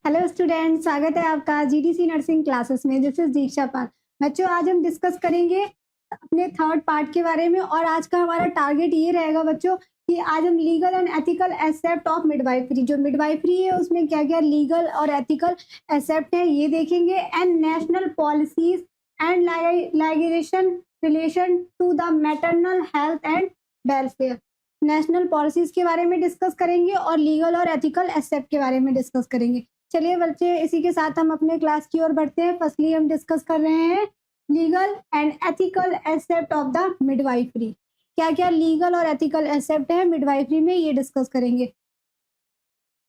Hello student, स्वागत है आपका जीडीसी नर्सिंग क्लासेस में। दिस इज दीक्षा पाल। बच्चों, आज हम डिस्कस करेंगे अपने थर्ड पार्ट के बारे में और आज का हमारा टारगेट ये रहेगा बच्चों कि आज हम legal and ethical aspect of midwifery, जो मिडवाइफरी है उसमें क्या क्या लीगल और एथिकल एस्पेक्ट है ये देखेंगे, and national policies and ligation relation to the maternal health and welfare. National policies के बारे में डिस्कस करेंगे और लीगल और एथिकल एस्पेक्ट के बारे में डिस्कस करेंगे। चलिए बच्चे, इसी के साथ हम अपने क्लास की ओर बढ़ते हैं। फर्स्टली हम डिस्कस कर रहे हैं legal and ethical aspect of the midwifery. क्या क्या लीगल और एथिकल एस्पेक्ट है मिडवाइफरी में, ये डिस्कस करेंगे।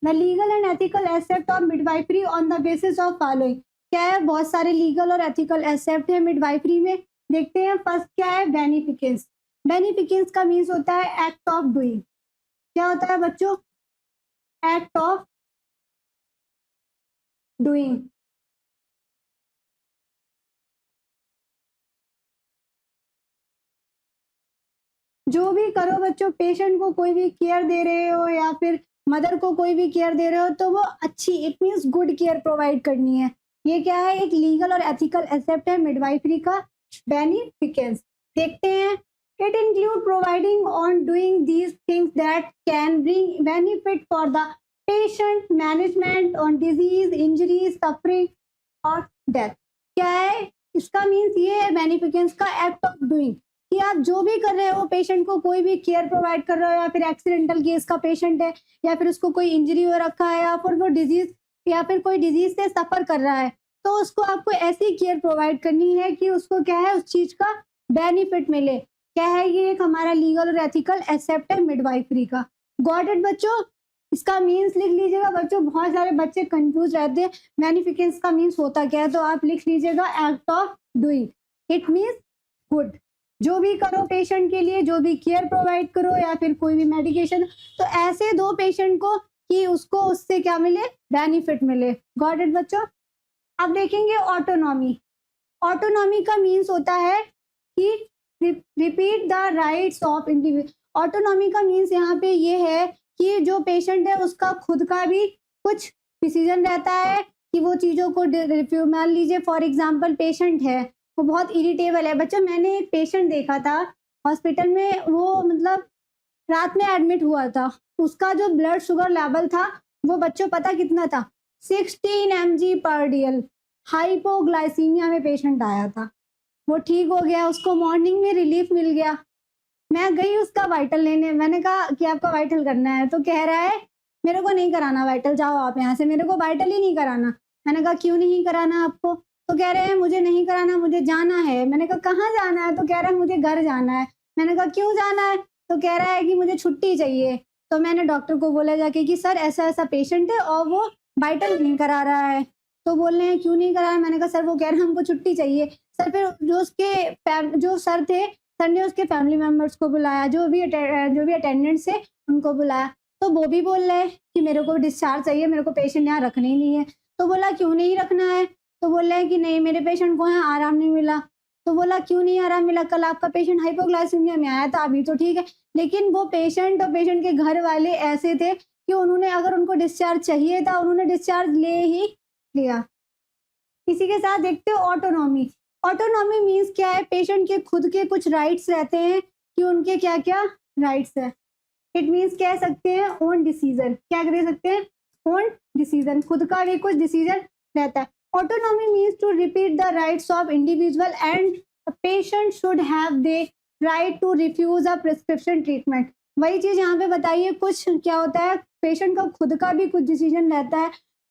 The legal and ethical aspect of midwifery on the basis of following. क्या है, बहुत सारे लीगल और एथिकल एस्पेक्ट है मिडवाइफरी में। देखते हैं फर्स्ट क्या है, बेनिफिकेंस। बेनिफिकेंस का मीन्स होता है एक्ट ऑफ डूइंग। क्या होता है बच्चों? Act of doing. जो भी करो बच्चों, पेशेंट को कोई भी केयर दे रहे हो या फिर मदर को कोई भी केयर दे रहे हो तो वो अच्छी, it means good care provide करनी है। ये क्या है, एक लीगल और एथिकल एस्पेक्ट है मिडवाइफरी का। बेनिफिकेंस देखते हैं। It include providing on doing these things that can bring benefit for the patient, management on disease, injury, suffering और डेथ। क्या है इसका मीन्स, ये है बेनिफिकेंस का एक्ट ऑफ डूइंग कि आप जो भी कर रहे हो, पेशेंट को कोई भी केयर प्रोवाइड कर रहे हो या फिर एक्सीडेंटल केस का पेशेंट है या फिर उसको कोई इंजरी हो रखा है या फिर वो डिजीज या फिर कोई डिजीज से सफर कर रहा है, तो उसको आपको ऐसी केयर प्रोवाइड करनी है कि उसको क्या है, उस चीज का बेनिफिट मिले। क्या है, ये एक हमारा लीगल और एथिकल एस्पेक्ट है मिडवाइफरी का। गॉट इट बच्चों? इसका मीन्स लिख लीजिएगा बच्चों, बहुत सारे बच्चे कंफ्यूज रहते हैं बेनिफिकेंस का मीन्स होता क्या है, तो आप लिख लीजिएगा act of doing. It means good. जो भी करो पेशेंट के लिए, जो भी केयर प्रोवाइड करो या फिर कोई भी मेडिकेशन, तो ऐसे दो पेशेंट को कि उसको उससे क्या मिले, बेनिफिट मिले। गॉट इट बच्चों? अब देखेंगे ऑटोनॉमी। ऑटोनॉमी का मीन्स होता है कि repeat the rights of individual. Autonomy का मीन्स यहाँ पे ये है कि जो पेशेंट है उसका खुद का भी कुछ डिसीजन रहता है कि वो चीज़ों को रिफ्यू, मान लीजिए फॉर एग्जांपल पेशेंट है, वो बहुत इरिटेबल है। बच्चों, मैंने एक पेशेंट देखा था हॉस्पिटल में, वो मतलब रात में एडमिट हुआ था। उसका जो ब्लड शुगर लेवल था वो बच्चों पता कितना था, 16 mg/dl। हाइपोग्लाइसीमिया में पेशेंट आया था। वो ठीक हो गया, उसको मॉर्निंग में रिलीफ मिल गया। मैं गई उसका वाइटल लेने, मैंने कहा कि आपका वाइटल करना है, तो कह रहा है मेरे को नहीं कराना वाइटल, जाओ आप यहाँ से, मेरे को वाइटल ही नहीं कराना। मैंने कहा क्यों नहीं कराना आपको? तो कह रहे हैं मुझे नहीं कराना, मुझे जाना है। मैंने कहा कहाँ जाना है? तो कह रहा है मुझे घर जाना है। मैंने कहा क्यों जाना है? तो कह रहा है कि मुझे छुट्टी चाहिए। तो मैंने डॉक्टर को बोला जाके कि सर ऐसा ऐसा पेशेंट है और वो वाइटल नहीं करा रहा है। तो बोल रहे हैं क्यों नहीं करा रहा है? मैंने कहा सर वो कह रहे हैं हमको छुट्टी चाहिए। सर फिर जो सर थे, सर ने उसके फैमिली मेंबर्स को बुलाया, जो भी अटेंडेंट्स थे उनको बुलाया। तो वो भी बोल रहे हैं कि मेरे को डिस्चार्ज चाहिए, मेरे को पेशेंट यहाँ रखना ही नहीं है। तो बोला क्यों नहीं रखना है? तो बोल रहे हैं कि नहीं, मेरे पेशेंट को यहाँ आराम नहीं मिला। तो बोला क्यों नहीं आराम मिला? कल आपका पेशेंट हाइपोग्लाइसीमिया में आया था, अभी तो ठीक है। लेकिन वो पेशेंट और पेशेंट के घर वाले ऐसे थे कि उन्होंने, अगर उनको डिस्चार्ज चाहिए था, उन्होंने डिस्चार्ज ले ही लिया। इसी के साथ देखते हो ऑटोनॉमी। ऑटोनॉमी मीन्स क्या है, पेशेंट के खुद के कुछ राइट्स रहते हैं कि उनके क्या क्या राइट्स है। इट मीन्स कह सकते हैं ओन डिसीजन। क्या कह सकते हैं? ओन डिसीजन, खुद का भी कुछ डिसीजन रहता है। Autonomy means to repeat the rights of individual and patient should have the right to refuse a prescription treatment. वही चीज यहाँ पे बताइए, कुछ क्या होता है, पेशेंट का खुद का भी कुछ डिसीजन रहता है,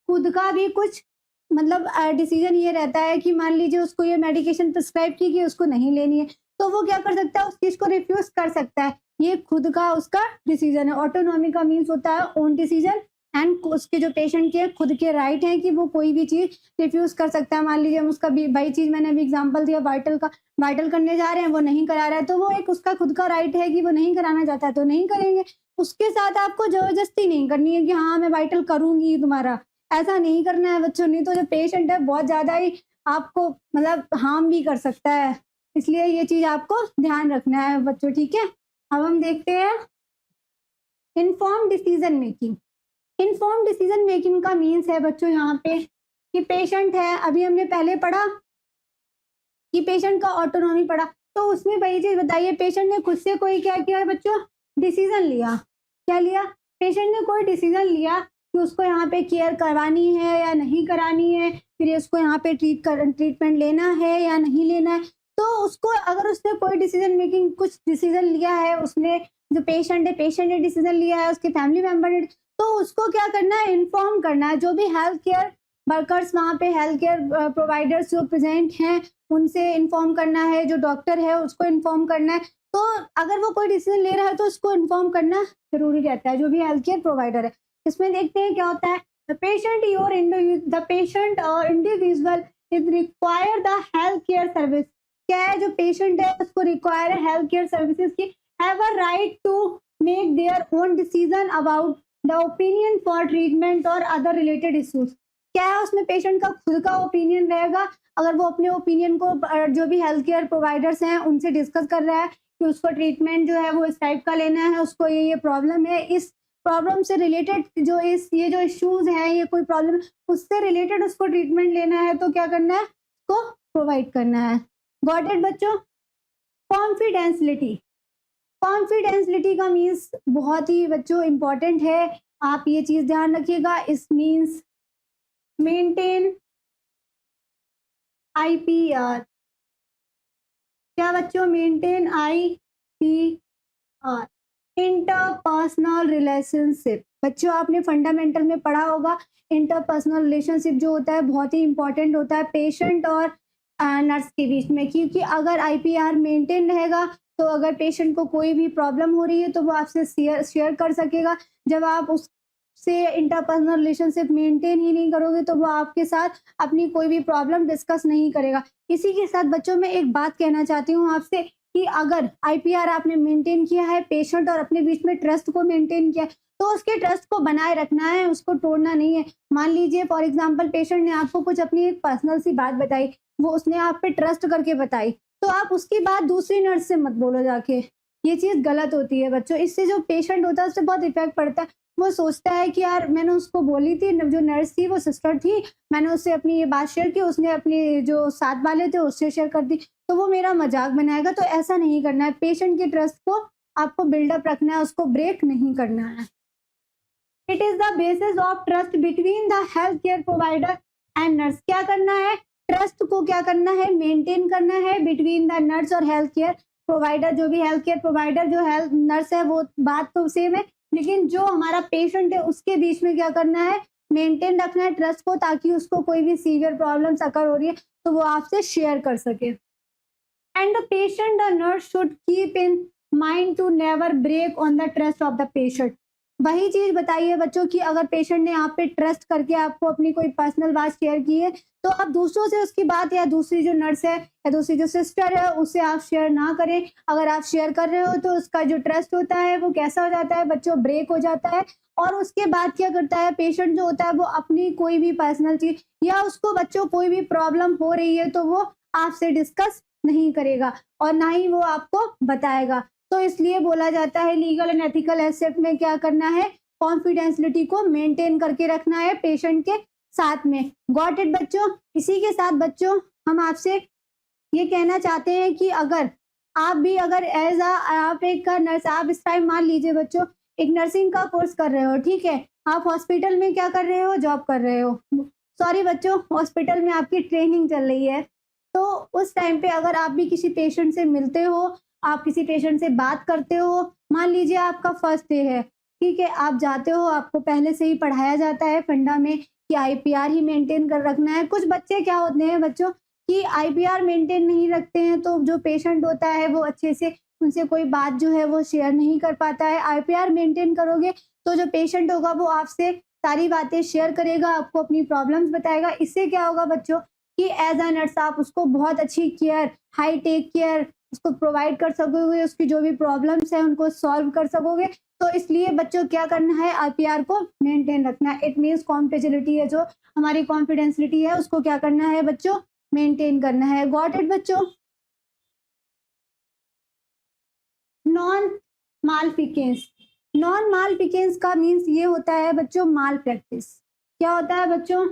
खुद का भी कुछ मतलब डिसीजन ये रहता है कि मान लीजिए उसको ये मेडिकेशन प्रिस्क्राइब की कि उसको नहीं लेनी है, तो वो क्या कर सकता है, उस चीज को रिफ्यूज कर सकता है। ये खुद का उसका डिसीजन है। ऑटोनॉमी का मीन्स होता है ओन डिसीजन एंड उसके जो पेशेंट के खुद के राइट हैं कि वो कोई भी चीज रिफ्यूज कर सकता है। मान लीजिए हम उसका भी, वही चीज मैंने अभी एग्जांपल दिया वाइटल का, वाइटल करने जा रहे हैं, वो नहीं करा रहा है, तो वो एक उसका खुद का राइट है कि वो नहीं कराना चाहता है तो नहीं करेंगे। उसके साथ आपको जबरदस्ती नहीं करनी है कि हाँ मैं वाइटल करूंगी तुम्हारा, ऐसा नहीं करना है बच्चों। नहीं तो जो पेशेंट है बहुत ज्यादा ही आपको मतलब हार्म भी कर सकता है, इसलिए ये चीज आपको ध्यान रखना है बच्चों, ठीक है। अब हम देखते हैं inform decision making. Inform decision making का मीन्स है बच्चों यहाँ पे कि पेशेंट है, अभी हमने पहले पढ़ा कि पेशेंट का ऑटोनॉमी पढ़ा, तो उसमें वही चीज बताइए, पेशेंट ने खुद से कोई क्या किया है बच्चों, डिसीजन लिया। क्या लिया? पेशेंट ने कोई डिसीजन लिया कि उसको यहाँ पे केयर करवानी है या नहीं करानी है, फिर उसको यहाँ पे ट्रीटमेंट लेना है या नहीं लेना है। तो उसको अगर उसने कोई डिसीजन मेकिंग कुछ डिसीजन लिया है, उसने जो पेशेंट ने डिसीजन लिया है, उसके फैमिली मेंबर ने, तो उसको क्या करना है, इन्फॉर्म करना है। जो भी हेल्थ केयर वर्कर्स वहाँ पे हेल्थ केयर प्रोवाइडर्स जो प्रेजेंट हैं उनसे इन्फॉर्म करना है, जो डॉक्टर है उसको इन्फॉर्म करना है। तो अगर वो कोई डिसीजन ले रहा है तो उसको इन्फॉर्म करना जरूरी रहता है, जो भी हेल्थ केयर प्रोवाइडर है। इसमें देखते हैं क्या होता है, द पेशेंट और individual is require the health care service. क्या है, जो पेशेंट है उसको रिक्वायर है हेल्थ केयर सर्विसेज की, have a right to make their own decision about the opinion for treatment और अदर रिलेटेड इश्यूज। क्या है, उसमें पेशेंट का खुद का ओपिनियन रहेगा। अगर वो अपने ओपिनियन को जो भी हेल्थ केयर प्रोवाइडर्स हैं उनसे डिस्कस कर रहा है कि उसको ट्रीटमेंट जो है वो इस टाइप का लेना है, उसको ये प्रॉब्लम है, इस प्रॉब्लम से रिलेटेड जो ये जो इश्यूज हैं, ये कोई प्रॉब्लम उससे रिलेटेड उसको ट्रीटमेंट लेना है, तो क्या करना है, उसको प्रोवाइड करना है। गॉट इट बच्चों? कॉन्फिडेंसलिटी, कॉन्फिडेंसलिटी का मीन्स बहुत ही बच्चों इंपॉर्टेंट है, आप ये चीज ध्यान रखिएगा। इस मीन्स मेंटेन IPR। क्या बच्चों? Maintain IPR, interpersonal relationship. बच्चों आपने फंडामेंटल में पढ़ा होगा, इंटरपर्सनल रिलेशनशिप जो होता है बहुत ही इंपॉर्टेंट होता है पेशेंट और नर्स के बीच में, क्योंकि अगर IPR मेंटेन रहेगा तो अगर पेशेंट को कोई भी प्रॉब्लम हो रही है तो वो आपसे शेयर कर सकेगा। जब आप उससे इंटरपर्सनल रिलेशनशिप मेंटेन ही नहीं करोगे तो वो आपके साथ अपनी कोई भी प्रॉब्लम डिस्कस नहीं करेगा। इसी के साथ बच्चों मैं एक बात कहना चाहती हूँ आपसे कि अगर IPR आपने मेंटेन किया है, पेशेंट और अपने बीच में ट्रस्ट को मेंटेन किया है, तो उसके ट्रस्ट को बनाए रखना है, उसको तोड़ना नहीं है। मान लीजिए फॉर एग्जांपल पेशेंट ने आपको कुछ अपनी एक पर्सनल सी बात बताई, वो उसने आप पे ट्रस्ट करके बताई, तो आप उसकी बात दूसरी नर्स से मत बोलो जाके, ये चीज गलत होती है बच्चों। इससे जो पेशेंट होता है उससे बहुत इफेक्ट पड़ता है। वो सोचता है कि यार मैंने उसको बोली थी, जो नर्स थी वो सिस्टर थी, मैंने उससे अपनी ये बात शेयर की, उसने अपनी जो साथ वाले थे उससे शेयर कर दी, तो वो मेरा मजाक बनाएगा। तो ऐसा नहीं करना है, पेशेंट के ट्रस्ट को आपको बिल्डअप रखना है, उसको ब्रेक नहीं करना है। It is the basis of trust between the health care provider and nurse. क्या करना है, ट्रस्ट को क्या करना है, मेंटेन करना है बिटवीन द नर्स और हेल्थ केयर प्रोवाइडर। जो भी हेल्थ केयर प्रोवाइडर जो हेल्थ नर्स है वो बात तो सेम है, लेकिन जो हमारा पेशेंट है उसके बीच में क्या करना है, मेंटेन रखना है ट्रस्ट को, ताकि उसको कोई भी सीवियर प्रॉब्लम्स अकर हो रही है तो वो आपसे शेयर कर सके। And the patient the nurse should keep in mind to never break on the trust of the patient. वही चीज बताइए बच्चों कि अगर पेशेंट ने आप पे ट्रस्ट करके आपको अपनी कोई पर्सनल बात शेयर की है, तो आप दूसरों से उसकी बात, या दूसरी जो नर्स है या दूसरी जो सिस्टर है उससे आप शेयर ना करें। अगर आप शेयर कर रहे हो तो उसका जो ट्रस्ट होता है वो कैसा हो जाता है बच्चों, ब्रेक हो जाता है। और उसके बाद क्या करता है पेशेंट जो होता है वो अपनी कोई भी पर्सनल चीज या उसको बच्चों कोई भी प्रॉब्लम हो रही है तो वो आपसे डिस्कस नहीं करेगा और ना ही वो आपको बताएगा। तो इसलिए बोला जाता है लीगल एंड एथिकल एसेट में क्या करना है, कॉन्फिडेंशियलिटी को मेंटेन करके रखना है पेशेंट के साथ में। गॉट इट बच्चों? इसी के साथ बच्चों हम आपसे ये कहना चाहते हैं कि अगर आप भी अगर एज आप एक नर्स, आप इस टाइम मान लीजिए बच्चों एक नर्सिंग का कोर्स कर रहे हो, ठीक है, आप हॉस्पिटल में क्या कर रहे हो, जॉब कर रहे हो, सॉरी बच्चों हॉस्पिटल में आपकी ट्रेनिंग चल रही है। तो उस टाइम पे अगर आप भी किसी पेशेंट से मिलते हो, आप किसी पेशेंट से बात करते हो, मान लीजिए आपका फर्स्ट डे है, ठीक है, आप जाते हो, आपको पहले से ही पढ़ाया जाता है फंडा में कि IPR ही मेंटेन कर रखना है। कुछ बच्चे क्या होते हैं बच्चों कि IPR मेंटेन नहीं रखते हैं, तो जो पेशेंट होता है वो अच्छे से उनसे कोई बात जो है वो शेयर नहीं कर पाता है। IPR मेंटेन करोगे तो जो पेशेंट होगा वो आपसे सारी बातें शेयर करेगा, आपको अपनी प्रॉब्लम्स बताएगा। इससे क्या होगा बच्चों कि एज अ नर्स आप उसको बहुत अच्छी केयर, हाई टेक केयर उसको प्रोवाइड कर सकोगे, उसकी जो भी प्रॉब्लम्स है उनको सॉल्व कर सकोगे। तो इसलिए बच्चों क्या करना है, IPR को मेंटेन रखना है। इट मीन्स कॉन्फिडेंशियलिटी है, जो हमारी कॉन्फिडेंशियलिटी है उसको क्या करना है बच्चों, मेंटेन करना है। गॉट इट बच्चों? नॉन मालफिकेंस, नॉन मालफिकेंस का मीन्स ये होता है बच्चों माल प्रैक्टिस। क्या होता है बच्चों?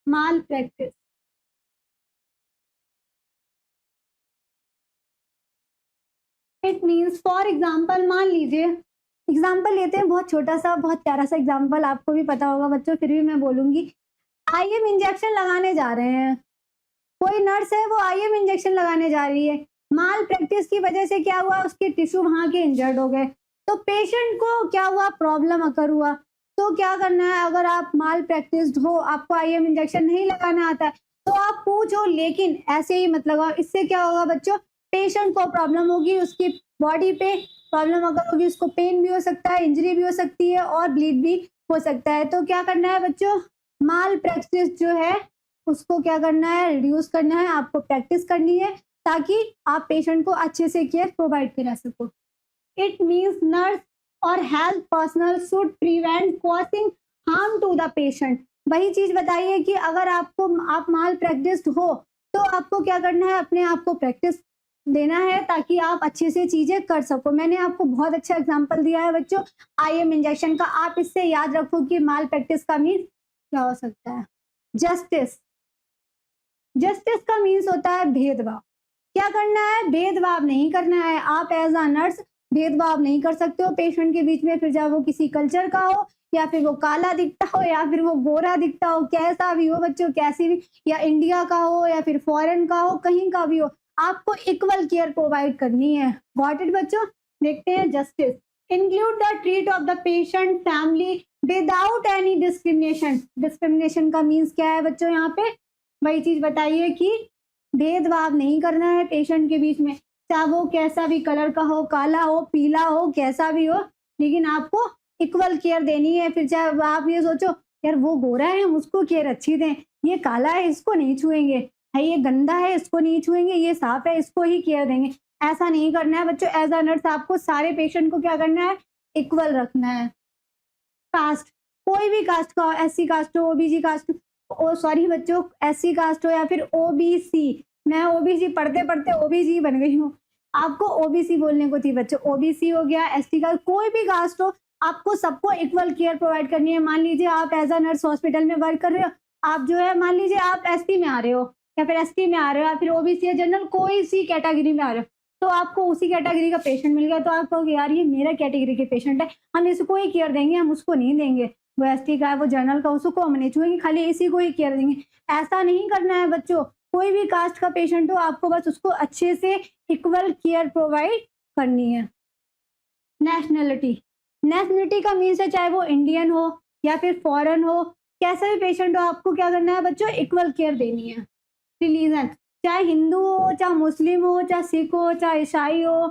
Malpractice. It means for example, मान लीजिए एग्जाम्पल लेते हैं, बहुत छोटा सा बहुत प्यारा सा एग्जाम्पल, आपको भी पता होगा बच्चों फिर भी मैं बोलूंगी। आईएम इंजेक्शन लगाने जा रहे हैं, कोई नर्स है वो आईएम इंजेक्शन लगाने जा रही है, माल प्रैक्टिस की वजह से क्या हुआ, उसके टिश्यू वहां के इंजर्ड हो गए, तो पेशेंट को क्या हुआ, प्रॉब्लम अकर हुआ। तो क्या करना है, अगर आप माल प्रैक्टिस्ड हो, आपको आईएम इंजेक्शन नहीं लगाना आता है, तो आप पूछो, लेकिन ऐसे ही मत लगाओ। इससे क्या होगा बच्चों, पेशेंट को प्रॉब्लम होगी, उसकी बॉडी पे प्रॉब्लम अगर होगी, उसको पेन भी हो सकता है, इंजरी भी हो सकती है और ब्लीड भी हो सकता है। तो क्या करना है बच्चों, माल प्रैक्टिस जो है उसको क्या करना है, रिड्यूस करना है, आपको प्रैक्टिस करनी है ताकि आप पेशेंट को अच्छे से केयर प्रोवाइड करा सको। इट मीन्स नर्स और health personnel should prevent causing harm to the patient. वही चीज बताइए कि अगर आप माल प्रैक्टिस्ड हो तो आपको क्या करना है, अपने आप को प्रैक्टिस देना है ताकि आप अच्छे से चीजें कर सको। मैंने आपको बहुत अच्छा एग्जांपल दिया है बच्चों आईएम इंजेक्शन का। आप इससे याद रखो कि माल प्रैक्टिस का मीन क्या हो सकता है। जस्टिस, जस्टिस का मीन्स होता है भेदभाव। क्या करना है, भेदभाव नहीं करना है। आप एज अ नर्स भेदभाव नहीं कर सकते हो पेशेंट के बीच में, फिर चाहे वो किसी कल्चर का हो या फिर वो काला दिखता हो या फिर वो गोरा दिखता हो, कैसा भी हो बच्चों, कैसी भी, या इंडिया का हो या फिर फॉरेन का हो, कहीं का भी हो, आपको इक्वल केयर प्रोवाइड करनी है। गॉट इट बच्चों? देखते हैं justice. Include the treat of the patient family without any discrimination. Discrimination का मीन्स क्या है बच्चों, यहाँ पे वही चीज बताइए कि भेदभाव नहीं करना है पेशेंट के बीच में, चाहे वो कैसा भी कलर का हो, काला हो, पीला हो, कैसा भी हो, लेकिन आपको इक्वल केयर देनी है। फिर चाहे आप ये सोचो यार वो गोरा है हम उसको केयर अच्छी दें, ये काला है इसको नहीं छुएंगे, है ये गंदा है इसको नहीं छुएंगे, ये साफ है इसको ही केयर देंगे, ऐसा नहीं करना है बच्चों। एज अ नर्स आपको सारे पेशेंट को क्या करना है, इक्वल रखना है। कास्ट, कोई भी कास्ट का हो, एससी कास्ट हो, ओबीसी कास्ट, ओ सॉरी बच्चों, एससी कास्ट हो या फिर ओबीसी, मैं ओबीसी पढ़ते पढ़ते ओबीसी बन गई हूँ, आपको ओबीसी बोलने को थी बच्चों। ओबीसी हो गया, एसटी का, कोई भी कास्ट हो, आपको सबको इक्वल केयर प्रोवाइड करनी है। मान लीजिए आप एज अ नर्स हॉस्पिटल में वर्क कर रहे हो, आप जो है मान लीजिए आप एसटी में आ रहे हो या फिर एसटी में आ रहे हो या फिर ओबीसी या जनरल कोई सी कैटेगरी में आ रहे हो, तो आपको उसी कैटेगरी का पेशेंट मिल गया तो आप कहोगे यार ये मेरा कैटेगरी के पेशेंट है, हम इसको ही केयर देंगे, हम उसको नहीं देंगे, वो एसटी का है वो जनरल का, उसको हम नहीं छुएंगे, खाली इसी को ही केयर देंगे। ऐसा नहीं करना है बच्चों। कोई भी कास्ट का पेशेंट हो, आपको बस उसको अच्छे से इक्वल केयर प्रोवाइड करनी है। नेशनलिटी, नेशनलिटी का मीन्स है चाहे वो इंडियन हो या फिर फॉरेन हो, कैसा भी पेशेंट हो, आपको क्या करना है बच्चों, इक्वल केयर देनी है। रिलीजन, चाहे हिंदू हो, चाहे मुस्लिम हो, चाहे सिख हो, चाहे ईसाई हो,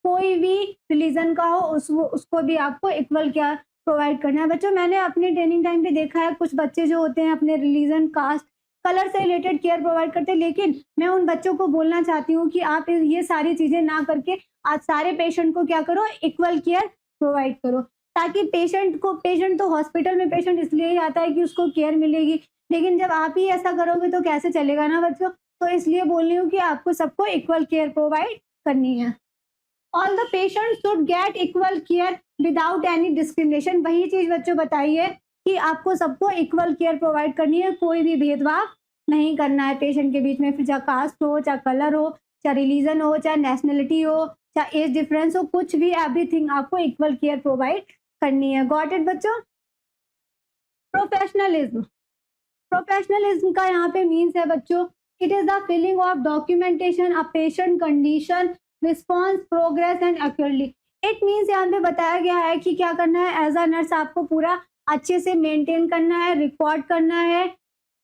कोई भी रिलीजन का हो, उसको भी आपको इक्वल केयर प्रोवाइड करना है बच्चों। मैंने अपने ट्रेनिंग टाइम पे देखा है कुछ बच्चे जो होते हैं अपने रिलीजन, कास्ट, कलर से रिलेटेड केयर प्रोवाइड करते हैं, लेकिन मैं उन बच्चों को बोलना चाहती हूँ कि आप ये सारी चीजें ना करके आज सारे पेशेंट को क्या करो, इक्वल केयर प्रोवाइड करो, ताकि पेशेंट तो हॉस्पिटल में पेशेंट इसलिए ही आता है कि उसको केयर मिलेगी, लेकिन जब आप ही ऐसा करोगे तो कैसे चलेगा ना बच्चों। तो इसलिए बोल रही हूँ कि आपको सबको इक्वल केयर प्रोवाइड करनी है। All the patient should get equal care without any discrimination. वही चीज बच्चों बताइए कि आपको सबको इक्वल केयर प्रोवाइड करनी है, कोई भी भेदभाव नहीं करना है पेशेंट के बीच में, फिर चाहे कास्ट हो, चाहे कलर हो, चाहे रिलीजन हो, चाहे नेशनलिटी हो, चाहे एज डिफरेंस हो, कुछ भी, एवरीथिंग आपको इक्वल केयर प्रोवाइड करनी है। गॉट इट बच्चों? प्रोफेशनलिज्म, प्रोफेशनलिज्म का यहाँ पे मीन्स है बच्चों, it is the feeling of documentation a patient condition, response, progress and accurately. It means यहाँ पे बताया गया है कि क्या करना है, एज अ नर्स आपको पूरा अच्छे से मेंटेन करना है, रिकॉर्ड करना है,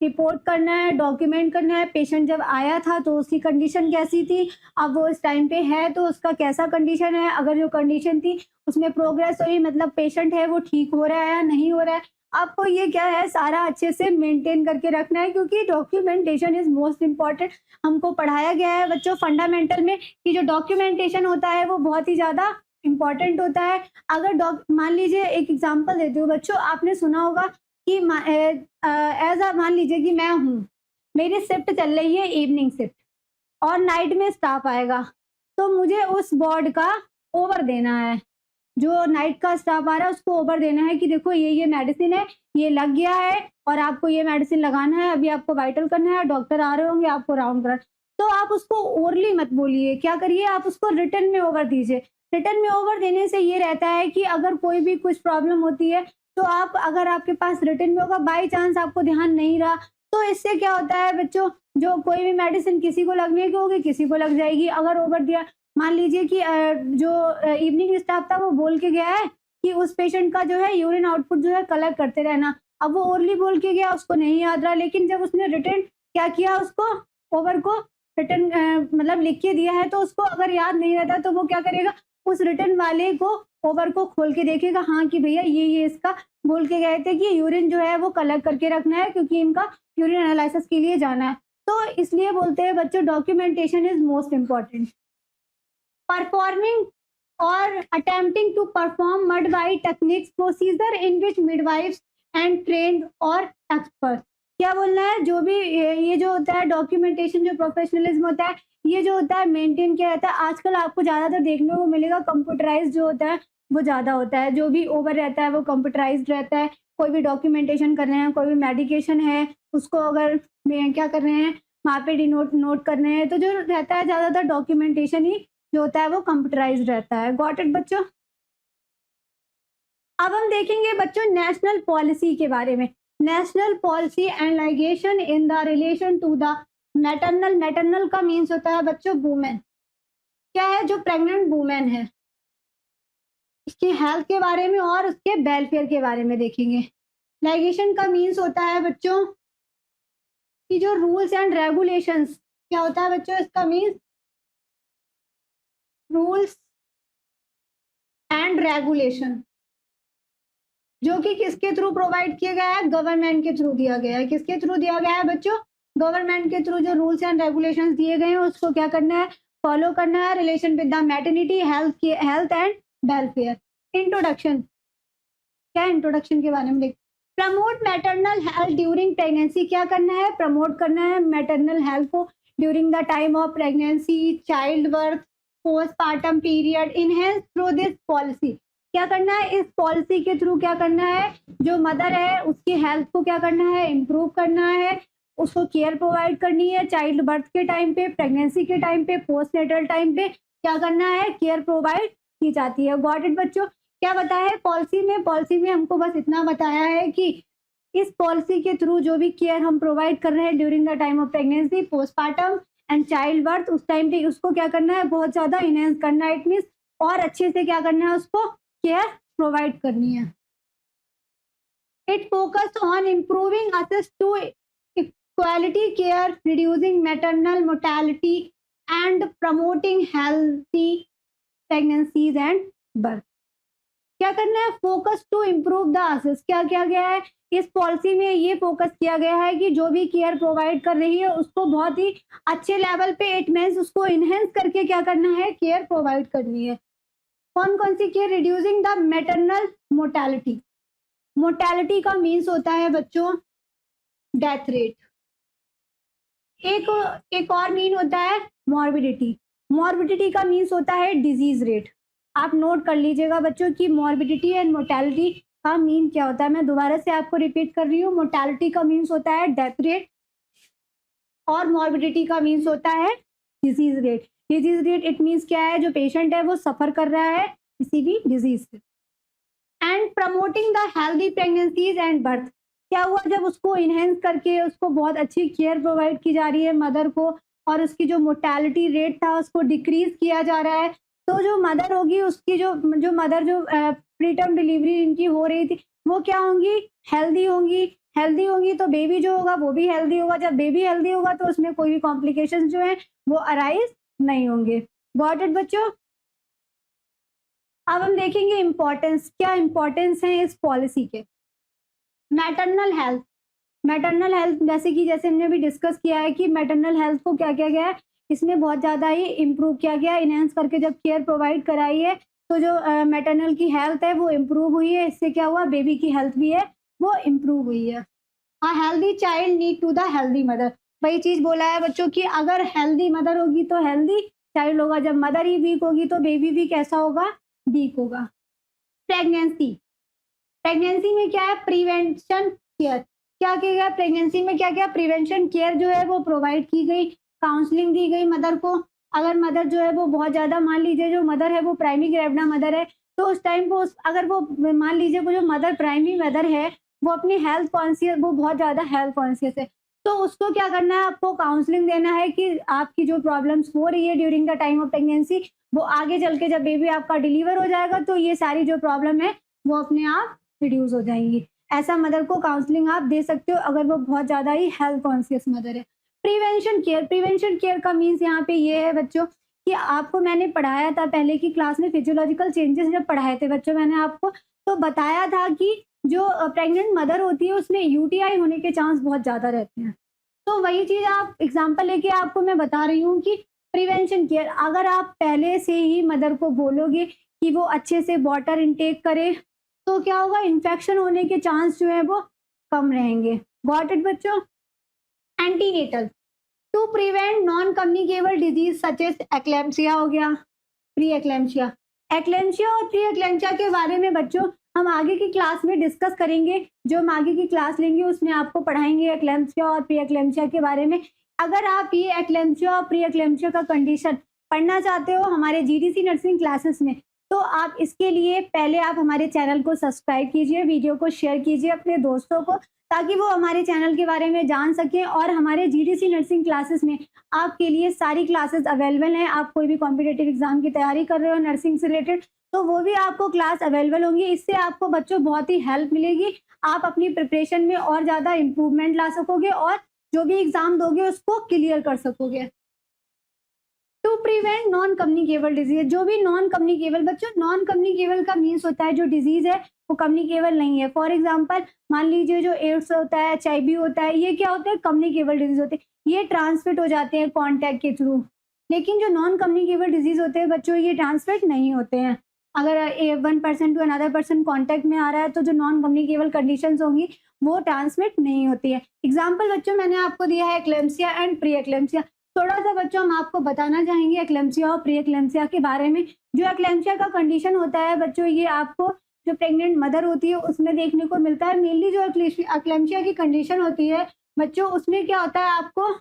रिपोर्ट करना है, डॉक्यूमेंट करना है, पेशेंट जब आया था तो उसकी कंडीशन कैसी थी, अब वो इस टाइम पे है तो उसका कैसा कंडीशन है, अगर जो कंडीशन थी उसमें प्रोग्रेस हुई, मतलब पेशेंट है वो ठीक हो रहा है या नहीं हो रहा है, आपको ये क्या है सारा अच्छे से मेंटेन करके रखना है, क्योंकि डॉक्यूमेंटेशन इज मोस्ट इम्पॉर्टेंट। हमको पढ़ाया गया है बच्चों फंडामेंटल में कि जो डॉक्यूमेंटेशन होता है वो बहुत ही ज़्यादा इम्पॉर्टेंट होता है। अगर मान लीजिए एक एग्जांपल देती हूँ बच्चों, आपने सुना होगा कि एज अ मान लीजिए कि मैं हूँ, मेरी शिफ्ट चल रही है इवनिंग शिफ्ट और नाइट में स्टाफ आएगा, तो मुझे उस वार्ड का ओवर देना है, जो नाइट का स्टाफ आ रहा है उसको ओवर देना है कि देखो ये मेडिसिन है, ये लग गया है और आपको ये मेडिसिन लगाना है, अभी आपको वाइटल करना है, डॉक्टर आ रहे होंगे आपको राउंड करा। तो आप उसको ओरली मत बोलिए, क्या करिए आप उसको रिटन में ओवर दीजिए। रिटन में ओवर देने से ये रहता है कि अगर कोई भी कुछ प्रॉब्लम होती है, तो आप अगर आपके पास रिटन में होगा, बाय चांस आपको ध्यान नहीं रहा, तो इससे क्या होता है बच्चों, जो कोई भी मेडिसिन किसी को लगने की होगी, किसी को लग जाएगी। अगर ओवर दिया, मान लीजिए कि जो इवनिंग स्टाफ था वो बोल के गया है कि उस पेशेंट का जो है यूरिन आउटपुट जो है कलेक्ट करते रहना। अब वो ओरली बोल के गया, उसको नहीं याद रहा, लेकिन जब उसने रिटन क्या किया, उसको ओवर को रिटन मतलब लिख के दिया है, तो उसको अगर याद नहीं रहता तो वो क्या करेगा, उस रिटन वाले को ओवर को खोल के देखेगा, हाँ कि भैया ये इसका बोल के गए थे कि यूरिन जो है वो कलेक्ट करके रखना है क्योंकि इनका यूरिन एनालिसिस के लिए जाना है। तो इसलिए बोलते हैं बच्चों, documentation is most important. Performing or attempting to perform midwife techniques procedure in which midwives and trained or expert। क्या बोलना है, जो भी ये जो होता है डॉक्यूमेंटेशन, जो प्रोफेशनलिज्म होता है, ये जो होता है मेंटेन किया जाता है। आजकल आपको ज़्यादातर देखने को मिलेगा कंप्यूटराइज जो होता है वो ज़्यादा होता है, जो भी ओवर रहता है वो कंप्यूटराइज्ड रहता है। कोई भी डॉक्यूमेंटेशन कर रहे हैं, कोई भी मेडिकेशन है, उसको अगर क्या कर रहे हैं वहाँ पे नोट कर रहे हैं, तो जो रहता है ज़्यादातर डॉक्यूमेंटेशन ही जो होता है वो कंप्यूटराइज्ड रहता है। गॉट इट बच्चों। अब हम देखेंगे बच्चों नेशनल पॉलिसी के बारे में। National policy and ligation in the relation to the maternal. Maternal का मीन्स होता है बच्चों वुमेन। क्या है, जो प्रेग्नेंट वुमेन है, उसकी हेल्थ के बारे में और उसके वेलफेयर के बारे में देखेंगे। लाइगेशन का मीन्स होता है बच्चों कि जो रूल्स एंड रेगुलेशंस, क्या होता है बच्चों इसका मीन्स, रूल्स एंड रेगुलेशन, जो कि किसके थ्रू प्रोवाइड किया गया है, गवर्नमेंट के थ्रू दिया गया है। किसके थ्रू दिया गया है बच्चों, गवर्नमेंट के थ्रू जो रूल्स एंड रेगुलेशंस दिए गए हैं उसको क्या करना है, फॉलो करना है। Relation with the maternity health and welfare. Introduction, क्या इंट्रोडक्शन के बारे में देख, promote maternal health during pregnancy. क्या करना है, प्रमोट करना है मैटरनल हेल्थ को during the time of pregnancy, child birth, postpartum period, enhance through this policy. क्या करना है, इस पॉलिसी के थ्रू क्या करना है, जो मदर है उसकी हेल्थ को क्या करना है, इम्प्रूव करना है, उसको केयर प्रोवाइड करनी है। चाइल्ड बर्थ के टाइम पे, प्रेगनेंसी के टाइम पे, पोस्ट नेटल टाइम पे क्या करना है, केयर प्रोवाइड की जाती है। गॉट इट बच्चों। क्या बताया है पॉलिसी में, पॉलिसी में हमको बस इतना बताया है कि इस पॉलिसी के थ्रू जो भी केयर हम प्रोवाइड कर रहे हैं during the time of pregnancy, postpartum and child birth, उस टाइम पे उसको क्या करना है, बहुत ज्यादा इनहेंस करना है। इट मीन्स और अच्छे से क्या करना है, उसको केयर प्रोवाइड करनी है। It focus on improving access to equality care, reducing maternal mortality and promoting healthy pregnancies and birth. क्या करना है, focus to improve the access. क्या किया गया है इस पॉलिसी में, ये फोकस किया गया है कि जो भी केयर प्रोवाइड कर रही है उसको बहुत ही अच्छे लेवल पे, इट मींस उसको इनहेंस करके क्या करना है, केयर प्रोवाइड करनी है। कौन कौन सी care, reducing the maternal mortality. Mortality का मीन्स होता है बच्चों डेथ रेट। एक और मीन होता है मॉर्बिडिटी। मॉर्बिडिटी का मीन्स होता है डिजीज रेट। आप नोट कर लीजिएगा बच्चों कि मॉर्बिडिटी एंड मोर्टेलिटी का मीन क्या होता है। मैं दोबारा से आपको रिपीट कर रही हूँ। मोर्टेलिटी का मीन्स होता है डेथ रेट और मॉर्बिडिटी का मीन्स होता है disease rate. Disease rate it means क्या है, जो पेशेंट है वो सफर कर रहा है किसी भी डिजीज से। And promoting the healthy pregnancies and birth. क्या हुआ, जब उसको इनहेंस करके उसको बहुत अच्छी केयर प्रोवाइड की जा रही है मदर को, और उसकी जो मोर्टेलिटी रेट था उसको डिक्रीज किया जा रहा है, तो जो मदर होगी उसकी जो मदर जो प्रीटर्म डिलीवरी इनकी हो रही थी वो क्या होंगी, हेल्दी होंगी। हेल्दी होंगी तो बेबी जो होगा वो भी हेल्दी होगा। जब बेबी हेल्दी होगा तो उसमें कोई भी कॉम्प्लिकेशंस जो है वो अराइज नहीं होंगे। गॉट इट बच्चों। अब हम देखेंगे इम्पोर्टेंस, क्या इम्पोर्टेंस है इस पॉलिसी के। मैटरनल हेल्थ, मैटरनल हेल्थ जैसे हमने भी डिस्कस किया है कि मैटरनल हेल्थ को क्या किया गया है, इसमें बहुत ज़्यादा ही इम्प्रूव किया गया, इनहेंस करके जब केयर प्रोवाइड कराई है तो जो मैटरनल की हेल्थ है वो इम्प्रूव हुई है। इससे क्या हुआ, बेबी की हेल्थ भी है वो इम्प्रूव हुई है। A healthy child need to the healthy mother. वही चीज़ बोला है बच्चों की अगर हेल्दी मदर होगी तो हेल्दी चाइल्ड होगा। जब मदर ही वीक होगी तो बेबी भी कैसा होगा, वीक होगा। प्रेगनेंसी, प्रेगनेंसी में क्या है, प्रिवेंशन केयर, क्या किया गया प्रेगनेंसी में, क्या क्या प्रिवेंशन केयर जो है वो प्रोवाइड की गई, काउंसलिंग दी गई मदर को। अगर मदर जो है वो बहुत ज़्यादा, मान लीजिए जो मदर है वो प्राइमरी ग्रेविडा मदर है, तो उस टाइम को अगर वो, मान लीजिए वो जो मदर प्राइमरी मदर है वो अपनी हेल्थ कॉन्शियस, वो बहुत ज़्यादा हेल्थ कॉन्शियस है, तो उसको क्या करना है, आपको काउंसलिंग देना है कि आपकी जो प्रॉब्लम्स हो रही है during the time of pregnancy, वो आगे चल के जब बेबी आपका डिलीवर हो जाएगा तो ये सारी जो प्रॉब्लम है वो अपने आप रिड्यूस हो जाएंगी। ऐसा मदर को काउंसलिंग आप दे सकते हो अगर वो बहुत ज़्यादा ही हेल्थ कॉन्शियस मदर है। प्रिवेंशन केयर, प्रिवेंशन केयर का मीन्स यहाँ पे ये है बच्चों कि आपको मैंने पढ़ाया था पहले की क्लास में, फिजियोलॉजिकल चेंजेस जब पढ़ाए थे बच्चों मैंने आपको, तो बताया था कि जो प्रेग्नेंट मदर होती है उसमें यूटीआई होने के चांस बहुत ज़्यादा रहते हैं। तो वही चीज़ आप एग्जाम्पल लेके आपको मैं बता रही हूँ कि प्रिवेंशन केयर, अगर आप पहले से ही मदर को बोलोगे कि वो अच्छे से वाटर इनटेक करे, तो क्या होगा, इन्फेक्शन होने के चांस जो है वो कम रहेंगे। गॉट इट बच्चों? Antenatal, to prevent non communicable disease such as eclampsia हो गया, प्री एक्लेम्सिया। एक्लेम्सिया और प्री एक्लेम्सिया के बारे में बच्चों हम आगे की क्लास में डिस्कस करेंगे, जो हम आगे की क्लास लेंगे उसमें आपको पढ़ाएंगे एक्लेम्सिया और प्री एक्लेम्सिया के बारे में। अगर आप ये एक्लेम्सिया और प्री एक्लेम्सिया का कंडीशन पढ़ना चाहते हो हमारे जीडीसी नर्सिंग क्लासेस में, तो आप इसके लिए पहले आप हमारे चैनल को सब्सक्राइब कीजिए, वीडियो को शेयर कीजिए अपने दोस्तों को, ताकि वो हमारे चैनल के बारे में जान सकें। और हमारे जीडीसी नर्सिंग क्लासेस में आपके लिए सारी क्लासेस अवेलेबल हैं। आप कोई भी कॉम्पिटिटिव एग्जाम की तैयारी कर रहे हो नर्सिंग से रिलेटेड, तो वो भी आपको क्लास अवेलेबल होंगी। इससे आपको बच्चों बहुत ही हेल्प मिलेगी, आप अपनी प्रिपरेशन में और ज़्यादा इम्प्रूवमेंट ला सकोगे और जो भी एग्जाम दोगे उसको क्लियर कर सकोगे। To prevent non communicable disease, जो भी नॉन कम्युनिकेबल, बच्चों नॉन कम्युनिकेबल का मीन्स होता है जो डिजीज है वो कम्युनिकेबल नहीं है। फॉर एग्जांपल मान लीजिए जो एड्स होता है, एचआईवी होता है, ये क्या होते हैं, कम्युनिकेबल डिजीज होते हैं, ये ट्रांसमिट हो जाते हैं कॉन्टैक्ट के थ्रू। लेकिन जो नॉन कम्युनिकेबल डिजीज होते हैं बच्चों, ये ट्रांसमिट नहीं होते हैं। अगर 1% टू अनदर पर्सन कॉन्टैक्ट में आ रहा है तो जो नॉन कम्युनिकेबल कंडीशंस होंगी वो ट्रांसमिट नहीं होती है। एग्जाम्पल बच्चों मैंने आपको दिया है एक्लेम्सिया एंड प्री एक्लेम्सिया। थोड़ा सा बच्चों हम आपको बताना चाहेंगे एक्लेम्सिया और प्री एक्लेम्सिया के बारे में। जो एक्लेम्सिया का कंडीशन होता है बच्चों, ये आपको जो प्रेग्नेंट मदर होती है उसमें देखने को मिलता है। मेनली जो एक्लेम्सिया की कंडीशन होती है बच्चों, उसमें क्या होता है, आपको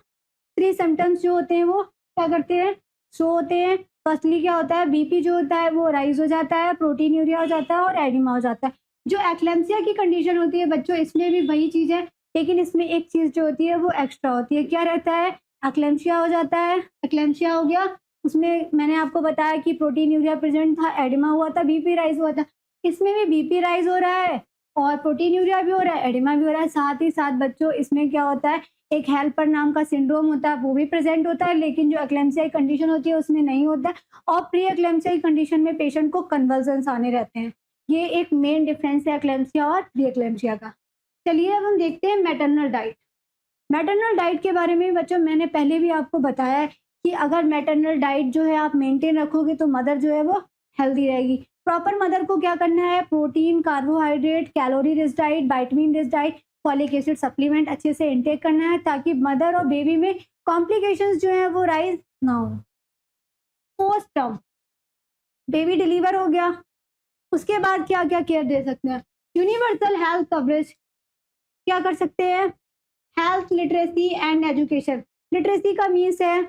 3 सिम्टम्स जो होते हैं वो क्या करते हैं, शो होते हैं। फर्स्टली क्या होता है, बीपी जो होता है वो राइज हो जाता है, प्रोटीनूरिया हो जाता है और एडिमा हो जाता है। जो एक्लेम्सिया की कंडीशन होती है बच्चों, इसमें भी वही चीज़ है, लेकिन इसमें एक चीज़ जो होती है वो एक्स्ट्रा होती है। क्या रहता है, एक्लेम्सिया हो जाता है, एक्लेम्सिया हो गया, उसमें मैंने आपको बताया कि प्रोटीनूरिया प्रेजेंट था, एडिमा हुआ था, बीपी राइज हुआ था। इसमें भी बीपी राइज हो रहा है और प्रोटीनूरिया भी हो रहा है, एडिमा भी हो रहा है। साथ ही साथ बच्चों इसमें क्या होता है, एक हेल्पर नाम का सिंड्रोम होता है, वो भी प्रेजेंट होता है, लेकिन जो एक्लेम्सिया की कंडीशन होती है उसमें नहीं होता है। और प्री एक्लेम्सिया की कंडीशन में पेशेंट को कन्वर्जन्स आने रहते हैं। ये एक मेन डिफरेंस है एक्लेम्सिया और प्री एक्लेम्सिया का। चलिए अब हम देखते हैं मैटरनल डाइट। मैटरनल डाइट के बारे में बच्चों मैंने पहले भी आपको बताया है कि अगर मैटरनल डाइट जो है आप मेंटेन रखोगे तो मदर जो है वो हेल्दी रहेगी। प्रॉपर मदर को क्या करना है, protein, carbohydrate, calorie rich diet, vitamin rich diet, folic acid supplement अच्छे से इंटेक करना है, ताकि मदर और बेबी में कॉम्प्लिकेशंस जो है वो राइज ना हो। पोस्ट टर्म, बेबी डिलीवर हो गया, उसके बाद क्या क्या केयर दे सकते हैं। यूनिवर्सल हेल्थ कवरेज, क्या कर सकते हैं, health literacy and education. Literacy का मीन्स है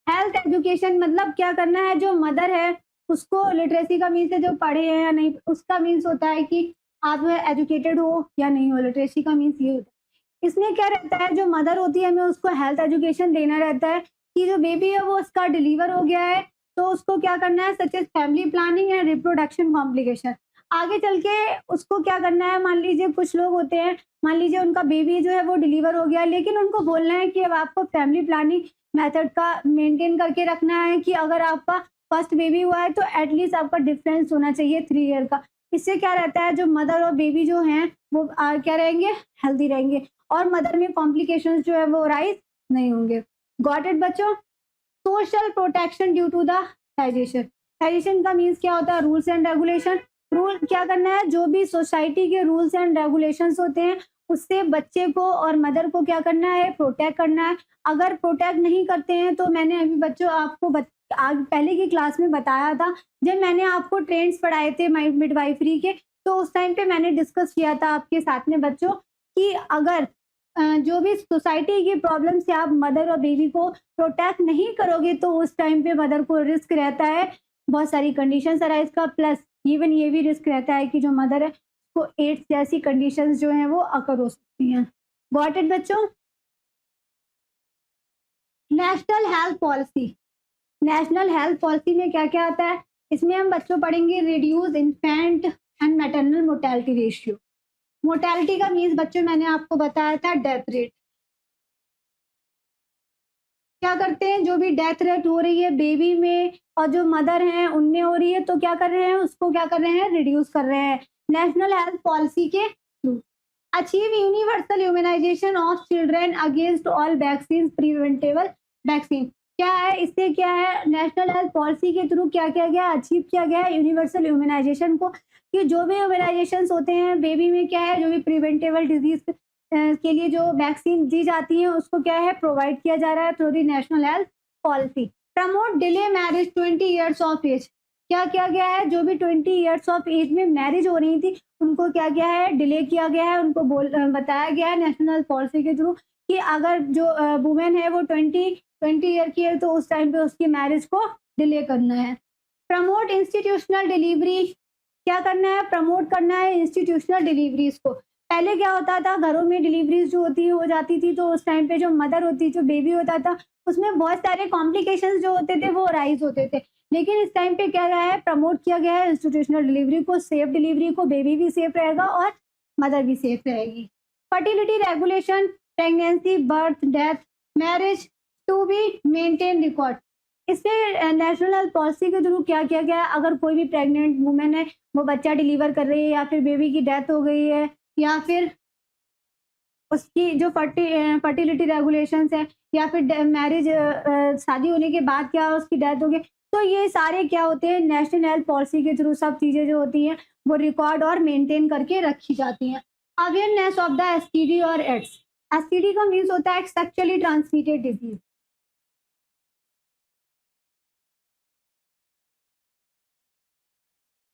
हेल्थ एजुकेशन, मतलब क्या करना है, जो मदर है उसको, लिटरेसी का मीन्स है जो पढ़े हैं या नहीं, उसका मीन्स होता है कि आप एजुकेटेड हो या नहीं हो। लिटरेसी का मीन्स ये होता है। इसमें क्या रहता है, जो मदर होती है हमें उसको हेल्थ एजुकेशन देना रहता है कि जो बेबी है वो उसका डिलीवर हो गया है तो उसको क्या करना है, such as family planning and reproduction complication. आगे चल के उसको क्या करना है, मान लीजिए कुछ लोग होते हैं, मान लीजिए उनका बेबी जो है वो डिलीवर हो गया, लेकिन उनको बोलना है कि अब आपको फैमिली प्लानिंग मेथड का मेंटेन करके रखना है कि अगर आपका फर्स्ट बेबी हुआ है तो एटलीस्ट आपका डिफरेंस होना चाहिए 3 ईयर का। इससे क्या रहता है, जो मदर और बेबी जो हैं वो क्या रहेंगे, हेल्दी रहेंगे और मदर में कॉम्प्लिकेशंस जो है वो राइज नहीं होंगे। गॉट इट बच्चों? Social protection due to the digestion. Digestion का मीन्स क्या होता है, रूल्स एंड रेगुलेशन। रूल क्या करना है, जो भी सोसाइटी के रूल्स एंड रेगुलेशंस होते हैं उससे बच्चे को और मदर को क्या करना है, प्रोटेक्ट करना है। अगर प्रोटेक्ट नहीं करते हैं तो मैंने अभी बच्चों आपको आज पहले की क्लास में बताया था, जब मैंने आपको ट्रेंड्स पढ़ाए थे मिडवाइफरी के, तो उस टाइम पे मैंने डिस्कस किया था आपके साथ में बच्चों कि अगर जो भी सोसाइटी की प्रॉब्लम से आप मदर और बेबी को प्रोटेक्ट नहीं करोगे, तो उस टाइम पे मदर को रिस्क रहता है बहुत सारी कंडीशंस अराइज का, प्लस इवन ये भी रिस्क रहता है कि जो मदर है को एड्स जैसी कंडीशंस जो हैं वो अकर हो सकती हैं। गॉट इट बच्चों? National health policy. National health policy में क्या-क्या आता है? इसमें हम बच्चों पढ़ेंगे reduce infant and maternal mortality ratio. Mortality का मीन्स बच्चों मैंने आपको बताया था डेथ रेट। क्या करते हैं, जो भी डेथ रेट हो रही है बेबी में और जो मदर हैं उनमें हो रही है, तो क्या कर रहे हैं, उसको क्या कर रहे हैं, रिड्यूस कर रहे हैं नेशनल हेल्थ पॉलिसी के through. Achieve universal immunization of children against all vaccine preventable vaccine. क्या है, इससे क्या है, नेशनल हेल्थ पॉलिसी के थ्रू क्या किया गया, अचीव किया गया है यूनिवर्सल इम्यूनाइजेशन को, कि जो भी इम्यूनाइजेशन होते हैं बेबी में क्या है, जो भी प्रिवेंटेबल डिजीज के लिए जो वैक्सीन दी जाती है उसको क्या है, प्रोवाइड किया जा रहा है through the national health policy. Promote delay marriage 20 years of age. क्या किया गया है, जो भी 20 ईयर्स ऑफ एज में मैरिज हो रही थी उनको क्या किया है, डिले किया गया है, उनको बताया गया है नेशनल पॉलिसी के थ्रू कि अगर जो वुमेन है वो 20 ईयर की है तो उस टाइम पे उसकी मैरिज को डिले करना है। Promote institutional delivery. क्या करना है, प्रमोट करना है इंस्टीट्यूशनल डिलीवरीज को। पहले क्या होता था, घरों में डिलीवरीज जो होती हो जाती थी, तो उस टाइम पे जो मदर होती, जो बेबी होता था, उसमें बहुत सारे कॉम्प्लिकेशंस जो होते थे वो राइज होते थे। लेकिन इस टाइम पे क्या गया है, प्रमोट किया गया है इंस्टीट्यूशनल डिलीवरी को, सेफ डिलीवरी को, बेबी भी सेफ रहेगा और मदर भी सेफ रहेगी। Fertility regulation, pregnancy, birth, death, marriage to be maintain record. इससे नेशनल हेल्थ पॉलिसी के थ्रू क्या किया गया है, अगर कोई भी प्रेग्नेंट वुमेन है वो बच्चा डिलीवर कर रही है या फिर बेबी की डेथ हो गई है या फिर उसकी जो फर्टिलिटी रेगुलेशंस है या फिर मैरिज शादी होने के बाद क्या उसकी डेथ हो गई, तो ये सारे क्या होते हैं, नेशनल हेल्थ पॉलिसी के थ्रू सब चीज़ें जो होती हैं वो रिकॉर्ड और मेंटेन करके रखी जाती हैं। अवेयरनेस ऑफ द एसटीडी और एड्स। एसटीडी का मीन्स होता है sexually transmitted disease.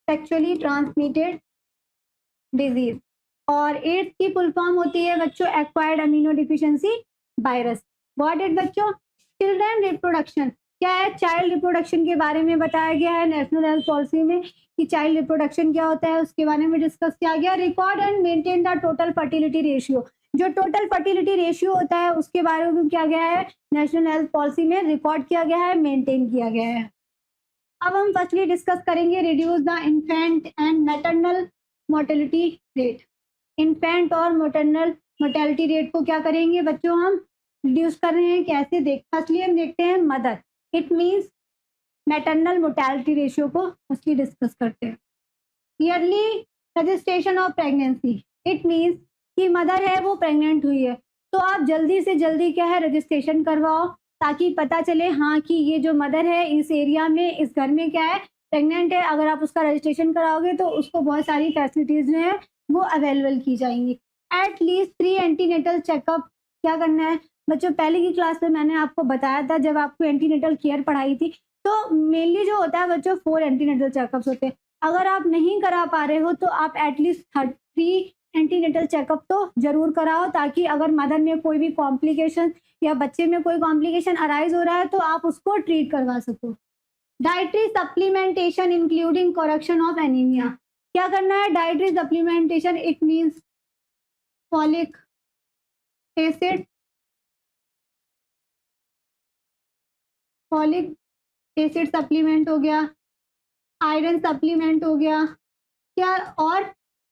Sexually transmitted disease. और एड्स की फुल फॉर्म होती है बच्चों acquired amino deficiency virus. What it बच्चों? Children reproduction. क्या है, चाइल्ड रिप्रोडक्शन के बारे में बताया गया है नेशनल हेल्थ पॉलिसी में कि चाइल्ड रिप्रोडक्शन क्या होता है उसके बारे में डिस्कस किया गया। Record and maintain the total fertility ratio. जो टोटल फर्टिलिटी रेशियो होता है उसके बारे में क्या गया है, नेशनल हेल्थ पॉलिसी में रिकॉर्ड किया गया है, मेंटेन किया गया है। अब हम फर्स्टली डिस्कस करेंगे reduce the infant and maternal mortality rate. Infant और मैटरनल मोर्टेलिटी रेट को क्या करेंगे बच्चों, हम रिड्यूस कर रहे हैं कैसे, फर्स्टली हम देखते हैं mother, it means maternal mortality ratio को फर्स्टली डिस्कस करते हैं। Yearly registration of pregnancy, it means कि मदर है वो प्रेग्नेंट हुई है तो आप जल्दी से जल्दी क्या है रजिस्ट्रेशन करवाओ, ताकि पता चले हाँ कि ये जो मदर है इस एरिया में इस घर में क्या है प्रेग्नेंट है। अगर आप उसका रजिस्ट्रेशन कराओगे तो उसको बहुत सारी फैसिलिटीज जो है वो अवेलेबल की जाएंगी। At least 3 antenatal checkup. क्या करना है बच्चों, पहले की क्लास में मैंने आपको बताया था जब आपको एंटीनेटल केयर पढ़ाई थी, तो मेनली जो होता है बच्चों 4 एंटीनेटल चेकअप्स होते हैं। अगर आप नहीं करा पा रहे हो तो आप एटलीस्ट 3 एंटीनेटल चेकअप तो जरूर कराओ, ताकि अगर मदर में कोई भी कॉम्प्लिकेशन या बच्चे में कोई कॉम्प्लिकेशन अराइज हो रहा है तो आप उसको ट्रीट करवा सको। Dietary supplementation including correction of anaemia. क्या करना है, dietary supplementation, it means folic acid, folic acid supplement हो गया, आयरन सप्लीमेंट हो गया क्या, और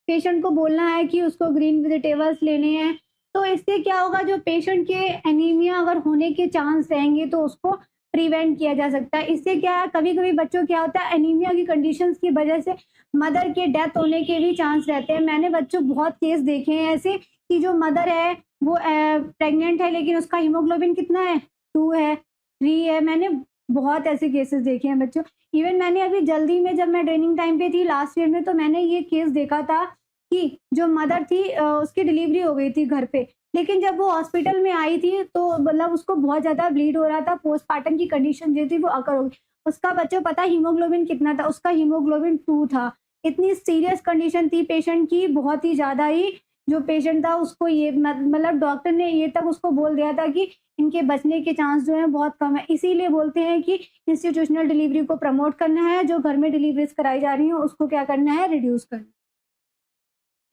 पेशेंट को बोलना है कि उसको ग्रीन वेजिटेबल्स लेने हैं। तो इससे क्या होगा, जो पेशेंट के एनीमिया अगर होने के चांस रहेंगे तो उसको प्रिवेंट किया जा सकता है। इससे क्या है, कभी कभी बच्चों क्या होता है एनीमिया की कंडीशंस की वजह से मदर के डेथ होने के भी चांस रहते हैं। मैंने बच्चों बहुत केस देखे हैं ऐसे कि जो मदर है वो प्रेग्नेंट है लेकिन उसका हीमोग्लोबिन कितना है, 2 है, 3 है। मैंने बहुत ऐसे केसेस देखे हैं बच्चों। इवन मैंने अभी जल्दी में जब मैं ट्रेनिंग टाइम पे थी लास्ट ईयर में, तो मैंने ये केस देखा था कि जो मदर थी उसकी डिलीवरी हो गई थी घर पे, लेकिन जब वो हॉस्पिटल में आई थी तो मतलब उसको बहुत ज़्यादा ब्लीड हो रहा था, पोस्टमार्टम की कंडीशन जो थी वो अकर हो गई। उसका बच्चों पता है हीमोग्लोबिन कितना था? उसका हीमोग्लोबिन 2 था। इतनी सीरियस कंडीशन थी पेशेंट की, बहुत ही ज़्यादा ही जो पेशेंट था उसको ये मतलब डॉक्टर ने ये तक उसको बोल दिया था कि इनके बचने के चांस जो हैं बहुत कम है। इसीलिए बोलते हैं कि इंस्टीट्यूशनल डिलीवरी को प्रमोट करना है, जो घर में डिलीवरीज़ कराई जा रही हैं उसको क्या करना है? रिड्यूस करना है।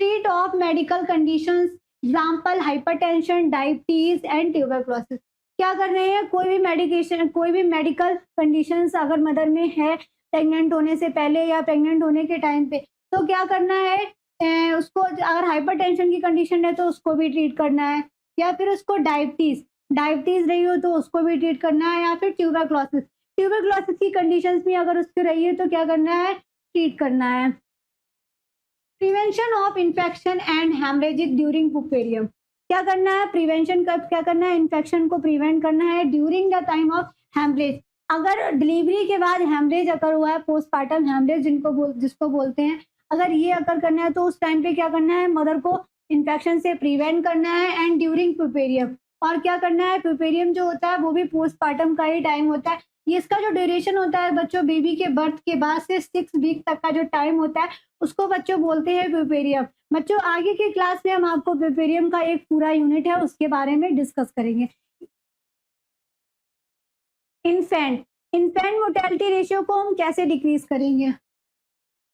Treat of medical conditions example hypertension, diabetes and tuberculosis. क्या कर रहे हैं? कोई भी मेडिकल कंडीशंस अगर मदर में है प्रेग्नेंट होने से पहले या प्रेग्नेंट होने के टाइम पे, तो क्या करना है? उसको अगर हाइपरटेंशन की कंडीशन है तो उसको भी ट्रीट करना है, या फिर उसको डायबिटीज डायबिटीज रही हो तो उसको भी ट्रीट करना है, या फिर ट्यूबरकुलोसिस की कंडीशंस भी अगर उसकी रही है तो क्या करना है? ट्रीट करना है। Prevention of infection and haemorrhagic during puerperium. क्या करना है? प्रिवेंशन कब क्या करना है? इन्फेक्शन को प्रिवेंट करना है during the time of haemorrhage. अगर डिलीवरी के बाद हेमरेज अगर हुआ है, पोस्टपार्टम हेमरेज जिसको बोलते हैं, अगर ये अगर करना है तो उस टाइम पे क्या करना है? मदर को इन्फेक्शन से प्रिवेंट करना है एंड ड्यूरिंग पुपेरियम। और क्या करना है? पुपेरियम जो होता है वो भी पोस्टपार्टम का ही टाइम होता है। ये इसका जो ड्यूरेशन होता है बच्चों, बेबी के बर्थ के बाद से 6 वीक तक का जो टाइम होता है उसको बच्चों बोलते हैं प्यूपेरियम। बच्चों आगे की क्लास में हम आपको प्यूपेरियम का एक पूरा यूनिट है उसके बारे में डिस्कस करेंगे। इन्फेंट इन्फेंट मोर्टेलिटी रेशियो को हम कैसे डिक्रीज करेंगे?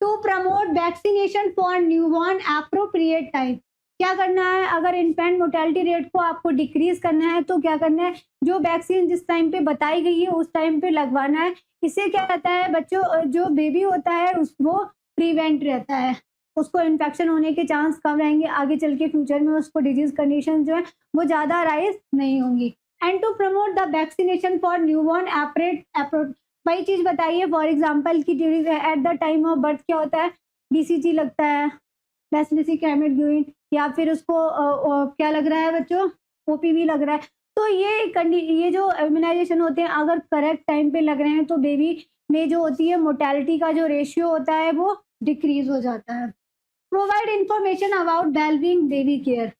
To promote vaccination for newborn appropriate time. क्या करना है? अगर इन्फेंट मोर्टेलिटी रेट को आपको डिक्रीज करना है तो क्या करना है? जो वैक्सीन जिस टाइम पे बताई गई है उस टाइम पे लगवाना है। इससे क्या रहता है बच्चों, जो बेबी होता है उस वो प्रिवेंट रहता है, उसको इन्फेक्शन होने के चांस कम रहेंगे, आगे चल के फ्यूचर में उसको डिजीज कंडीशन जो है वो ज़्यादा राइज नहीं होंगी। And to promote the vaccination for newborn वही चीज़ बताइए। फॉर एग्जाम्पल कि during at the time of birth क्या होता है? बीसीजी लगता है, बेसिलिक हेमोग्लोबिन, या फिर उसको क्या लग रहा है बच्चों? ओपीवी लग रहा है। तो ये जो इम्यूनाइजेशन होते हैं अगर करेक्ट टाइम पे लग रहे हैं तो बेबी में जो होती है मोर्टेलिटी का जो रेशियो होता है वो डिक्रीज हो जाता है। Provide information about wellbeing baby care.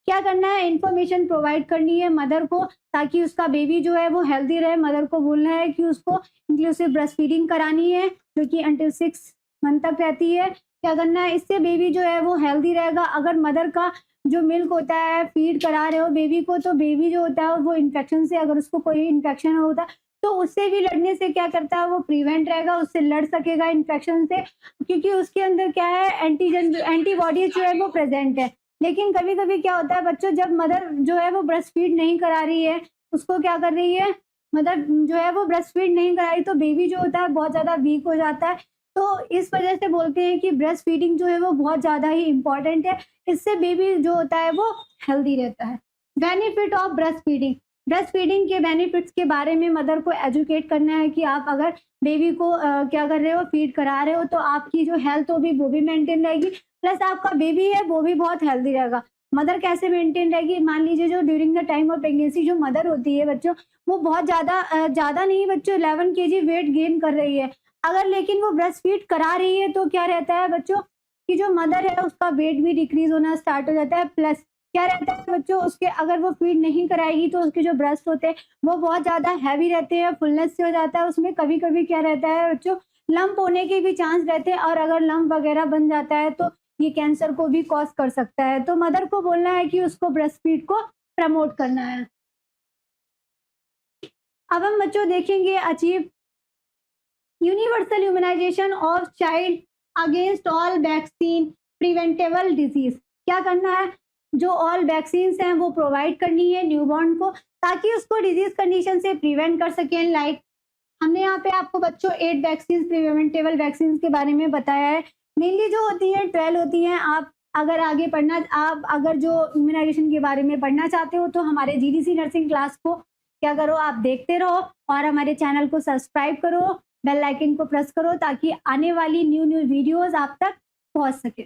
क्या करना है? इंफॉर्मेशन प्रोवाइड करनी है मदर को ताकि उसका बेबी जो है वो हेल्दी रहे। मदर को बोलना है कि उसको इंक्लूसिव ब्रेस्ट फीडिंग करानी है जो कि अंटिल 6 मंथ तक रहती है। क्या करना है? इससे बेबी जो है वो हेल्दी रहेगा। अगर मदर का जो मिल्क होता है फीड करा रहे हो बेबी को तो बेबी जो होता है वो इन्फेक्शन से, अगर उसको कोई इन्फेक्शन होता है तो उससे भी लड़ने से क्या करता है? वो प्रिवेंट रहेगा, उससे लड़ सकेगा इन्फेक्शन से, क्योंकि उसके अंदर क्या है? एंटीबॉडीज जो है वो प्रेजेंट है। लेकिन कभी-कभी क्या होता है बच्चों, जब मदर जो है वो ब्रेस्ट फीड नहीं करा रही है, उसको क्या कर रही है? मदर जो है वो ब्रेस्ट फीड नहीं करा रही तो बेबी जो होता है बहुत ज़्यादा वीक हो जाता है। तो इस वजह से बोलते हैं कि ब्रेस्ट फीडिंग जो है वो बहुत ज़्यादा ही इम्पोर्टेंट है। इससे बेबी जो होता है वो हेल्दी रहता है। बेनिफिट ऑफ ब्रेस्ट फीडिंग के बेनिफिट्स के बारे में मदर को एजुकेट करना है कि आप अगर बेबी को क्या कर रहे हो? फीड करा रहे हो तो आपकी जो हेल्थ होगी वो भी मेंटेन रहेगी, प्लस आपका बेबी है वो भी बहुत हेल्दी रहेगा। मदर कैसे मेंटेन रहेगी? मान लीजिए जो during the time of pregnancy जो मदर होती है बच्चों, वो बहुत ज़्यादा नहीं बच्चों 11 केजी वेट गेन कर रही है। अगर लेकिन वो ब्रेस्ट फीड करा रही है तो क्या रहता है बच्चों कि जो मदर है उसका वेट भी डिक्रीज होना स्टार्ट हो जाता है, प्लस क्या रहता है बच्चों उसके अगर वो फीड नहीं कराएगी तो उसके जो ब्रेस्ट होते हैं वो बहुत ज़्यादा हैवी रहते हैं, फुलनेस से हो जाता है उसमें। कभी-कभी क्या रहता है बच्चों, लंप होने के भी चांस रहते हैं, और अगर लंप वगैरह बन जाता है तो ये कैंसर को भी कॉज कर सकता है। तो मदर को बोलना है कि उसको ब्रेस्ट फीड को प्रमोट करना है। अब हम बच्चों देखेंगे achieve universal immunization of child against all vaccine preventable disease. क्या करना है? जो ऑल वैक्सीन हैं वो प्रोवाइड करनी है न्यूबॉर्न को ताकि उसको डिजीज कंडीशन से प्रिवेंट कर सकें। लाइक हमने यहाँ पे आपको बच्चों 8 वैक्सीन प्रिवेंटेबल वैक्सीन के बारे में बताया है। मेनली जो होती है 12 होती हैं। आप अगर जो इम्यूनाइजेशन के बारे में पढ़ना चाहते हो तो हमारे जीडीसी नर्सिंग क्लास को क्या करो, आप देखते रहो और हमारे चैनल को सब्सक्राइब करो, बेल आइकन को प्रेस करो ताकि आने वाली न्यू वीडियोस आप तक पहुंच सके।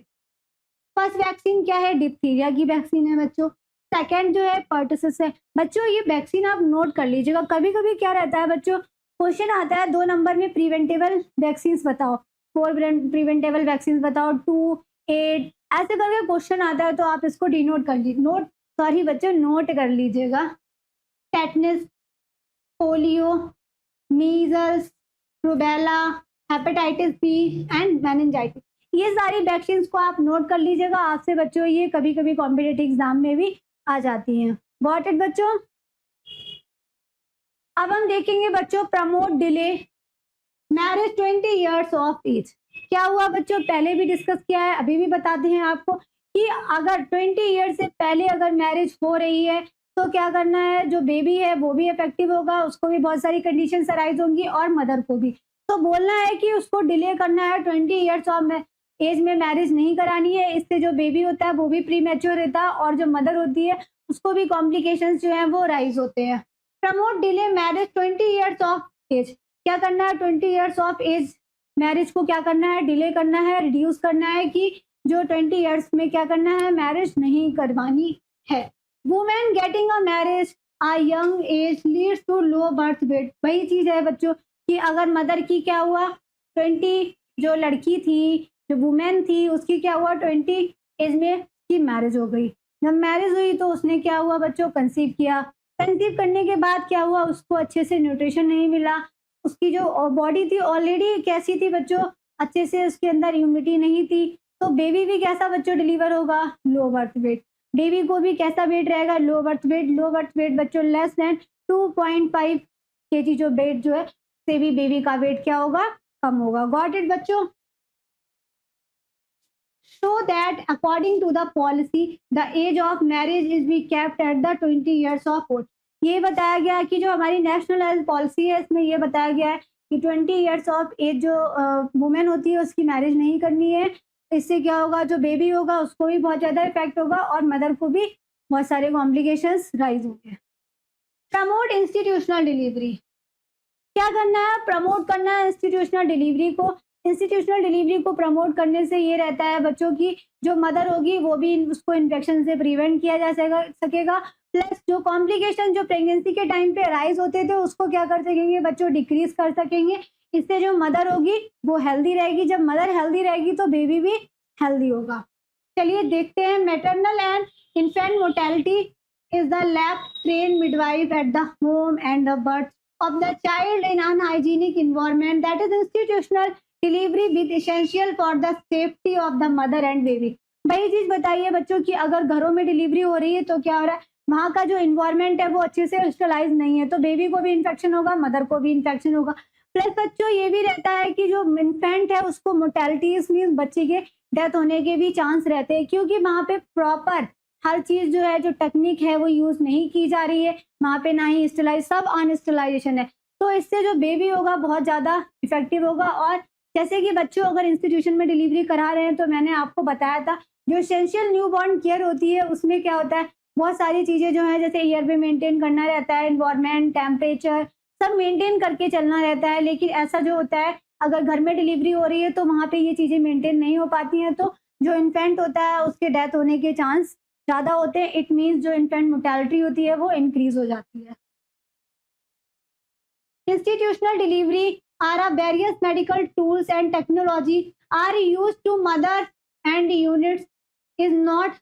फर्स्ट वैक्सीन क्या है? डिप्थीरिया की वैक्सीन है बच्चों। सेकंड जो है पर्टुसिस है। बच्चों ये वैक्सीन आप नोट कर लीजिएगा। कभी-कभी क्या रहता है बच्चों, क्वेश्चन आता है 2 नंबर में प्रिवेंटेबल वैक्सीन बताओ, 4 प्रिवेंटेबल वैक्सीन बताओ, 2, 8 ऐसे करके क्वेश्चन आता है तो आप इसको डिनोट कर लीजिए, नोट कर लीजिएगा। Tetanus, polio, measles, rubella, hepatitis B and meningitis. ये सारी वैक्सीन को आप नोट कर लीजिएगा, आपसे बच्चों ये कभी कभी कॉम्पिटेटिव एग्जाम में भी आ जाती हैं। गॉट इट बच्चों। अब हम देखेंगे बच्चों promote delay marriage 20 years of age. क्या हुआ बच्चों, पहले भी डिस्कस किया है, अभी भी बताते हैं आपको कि अगर 20 ईयर से पहले अगर मैरिज हो रही है तो क्या करना है, जो बेबी है वो भी इफेक्टिव होगा, उसको भी बहुत सारी कंडीशन अराइज होंगी और मदर को भी। तो बोलना है कि उसको डिले करना है, 20 ईयर्स ऑफ एज में मैरिज नहीं करानी है, इससे जो बेबी होता है वो भी प्री मैच्योर रहता है और जो मदर होती है उसको भी कॉम्प्लिकेशंस जो है वो राइज होते हैं। Promote delay marriage 20 years of age. क्या करना है, 20 ईयर्स ऑफ एज मैरिज को क्या करना है, डिले करना है, रिड्यूस करना है कि जो 20 ईयर्स में क्या करना है, मैरिज नहीं करवानी है। Women getting a marriage a young age leads to low birth weight. वही चीज है बच्चों कि अगर मदर की क्या हुआ 20, जो लड़की थी, जो वुमेन थी, उसकी क्या हुआ 20 एज में की मैरिज हो गई। जब मैरिज हुई तो उसने क्या हुआ बच्चों, कंसीव किया। कंसीव करने के बाद क्या हुआ, उसको अच्छे से न्यूट्रिशन नहीं मिला, उसकी जो बॉडी थी ऑलरेडी कैसी थी बच्चों, अच्छे से उसके अंदर इम्यूनिटी नहीं थी, तो बेबी भी कैसा बच्चों डिलीवर होगा, लो बर्थ वेट। बेबी को भी कैसा वेट रहेगा, लो बर्थ वेट। लो बर्थ वेट बच्चों लेस देन 2.5 kg जो वेट जो है से भी बेबी का वेट क्या होगा, कम होगा। गॉट इट बच्चों। So that according to the policy the age of marriage is be kept at the 20 years of old। ये बताया गया कि जो हमारी नेशनल हेल्थ पॉलिसी है इसमें ये बताया गया है कि 20 ईयर्स ऑफ एज जो वुमेन होती है उसकी मैरिज नहीं करनी है। इससे क्या होगा, जो बेबी होगा उसको भी बहुत ज़्यादा इफेक्ट होगा और मदर को भी बहुत सारे कॉम्प्लिकेशंस राइज होंगे। Promote institutional delivery. क्या करना है, प्रमोट करना है इंस्टीट्यूशनल डिलीवरी को। इंस्टीट्यूशनल डिलीवरी को प्रमोट करने से ये रहता है बच्चों की जो मदर होगी वो भी उसको इन्फेक्शन से प्रिवेंट किया जा सकेगा, प्लस जो कॉम्प्लिकेशन जो प्रेगनेंसी के टाइम पे अराइज होते थे उसको क्या कर सकेंगे बच्चों, डिक्रीज कर सकेंगे। इससे जो मदर होगी वो हेल्दी रहेगी, जब मदर हेल्दी रहेगी तो बेबी भी हेल्दी होगा। चलिए देखते हैं, maternal and infant mortality is the lab train midwife at the home and the birth of the child in unhygienic environment, that is institutional delivery with essential for the safety of the mother and baby। वही चीज बताइए बच्चों कि अगर घरों में delivery हो रही है तो क्या हो रहा है, वहाँ का जो इन्वायरमेंट है वो अच्छे से स्टरलाइज नहीं है, तो बेबी को भी इन्फेक्शन होगा, मदर को भी इन्फेक्शन होगा। प्लस बच्चों ये भी रहता है कि जो इन्फेंट है उसको मोर्टेलिटी मीन बच्चे के डेथ होने के भी चांस रहते हैं, क्योंकि वहाँ पे प्रॉपर हर चीज जो है जो टेक्निक है वो यूज नहीं की जा रही है, वहाँ पे ना ही स्टरलाइज, सब अनस्टरलाइजेशन है। तो इससे जो बेबी होगा बहुत ज्यादा इफेक्टिव होगा। और जैसे कि बच्चों अगर इंस्टीट्यूशन में डिलीवरी करा रहे हैं तो मैंने आपको बताया था जो एसेंशियल न्यूबॉर्न केयर होती है उसमें क्या होता है, बहुत सारी चीजें जो है जैसे ईयर पे मेंटेन करना रहता है, एनवायरमेंट, टेम्परेचर सब मेंटेन करके चलना रहता है। लेकिन ऐसा जो होता है अगर घर में डिलीवरी हो रही है तो वहाँ पे ये चीजें मेंटेन नहीं हो पाती हैं, तो जो इन्फेंट होता है उसके डेथ होने के चांस ज्यादा होते हैं। इट मीन्स जो इन्फेंट मोर्टेलिटी होती है वो इंक्रीज हो जाती है। Institutional delivery are a various medical tools and technology are used to mother and units is not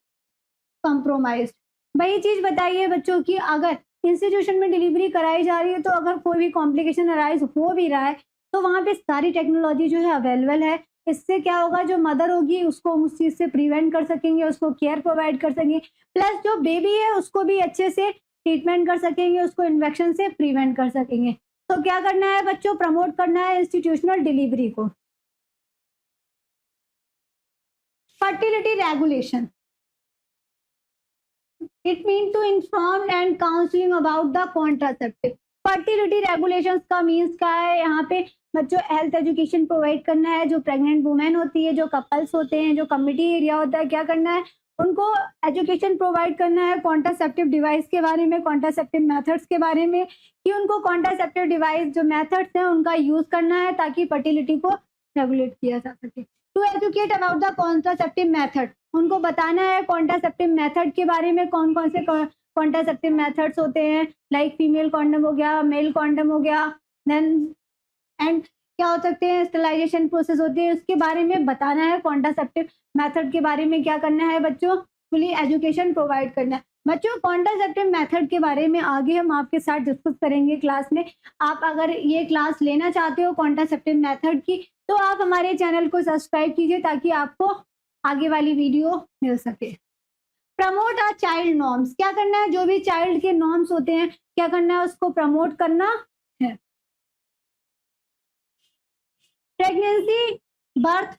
compromised। वही चीज बताइए बच्चों की अगर इंस्टीट्यूशन में डिलीवरी कराई जा रही है तो अगर कोई भी कॉम्प्लिकेशन अराइज हो भी रहा है तो वहाँ पे सारी टेक्नोलॉजी जो है अवेलेबल है। इससे क्या होगा, जो मदर होगी उसको उस चीज से प्रिवेंट कर सकेंगे, उसको केयर प्रोवाइड कर सकेंगे, प्लस जो बेबी है उसको भी अच्छे से ट्रीटमेंट कर सकेंगे, उसको इन्फेक्शन से प्रिवेंट कर सकेंगे। तो क्या करना है बच्चों, प्रमोट करना है इंस्टीट्यूशनल डिलीवरी को। Fertility regulation, it mean to inform and counselling about the contraceptive. Fertility regulations का मीन्स क्या है, यहाँ पे बच्चों हेल्थ एजुकेशन प्रोवाइड करना है। जो प्रेग्नेंट वुमेन होती है, जो कपल्स होते हैं, जो कम्युनिटी एरिया होता है, क्या करना है उनको एजुकेशन प्रोवाइड करना है कॉन्ट्रासेप्टिव डिवाइस के बारे में, कॉन्ट्रासेप्टिव मेथड्स के बारे में, कि उनको कॉन्ट्रासेप्टिव डिवाइस जो मेथड्स हैं उनका यूज करना है ताकि फर्टिलिटी को रेगुलेट किया जा सके। To educate about the contraceptive method, उनको बताना है कॉन्ट्रासेप्टिव मेथड के बारे में, कौन कौन से कॉन्ट्रासेप्टिव मेथड्स होते हैं, लाइक फीमेल कॉन्डम हो गया, मेल कॉन्डम हो गया, देन एंड क्या हो सकते हैं, स्टरलाइजेशन प्रोसेस होती है, उसके बारे में बताना है। कॉन्ट्रासेप्टिव मेथड के बारे में क्या करना है बच्चों, फुली एजुकेशन प्रोवाइड करना है। बच्चों कॉन्ट्रासेप्टिव मेथड के बारे में आगे हम आपके साथ डिस्कस करेंगे क्लास में। आप अगर ये क्लास लेना चाहते हो कॉन्ट्रासेप्टिव मेथड की, तो आप हमारे चैनल को सब्सक्राइब कीजिए ताकि आपको आगे वाली वीडियो मिल सके। प्रमोट आवर चाइल्ड नॉर्म्स, क्या करना है, जो भी चाइल्ड के नॉर्म्स होते हैं क्या करना है, उसको प्रमोट करना है। Pregnancy, birth,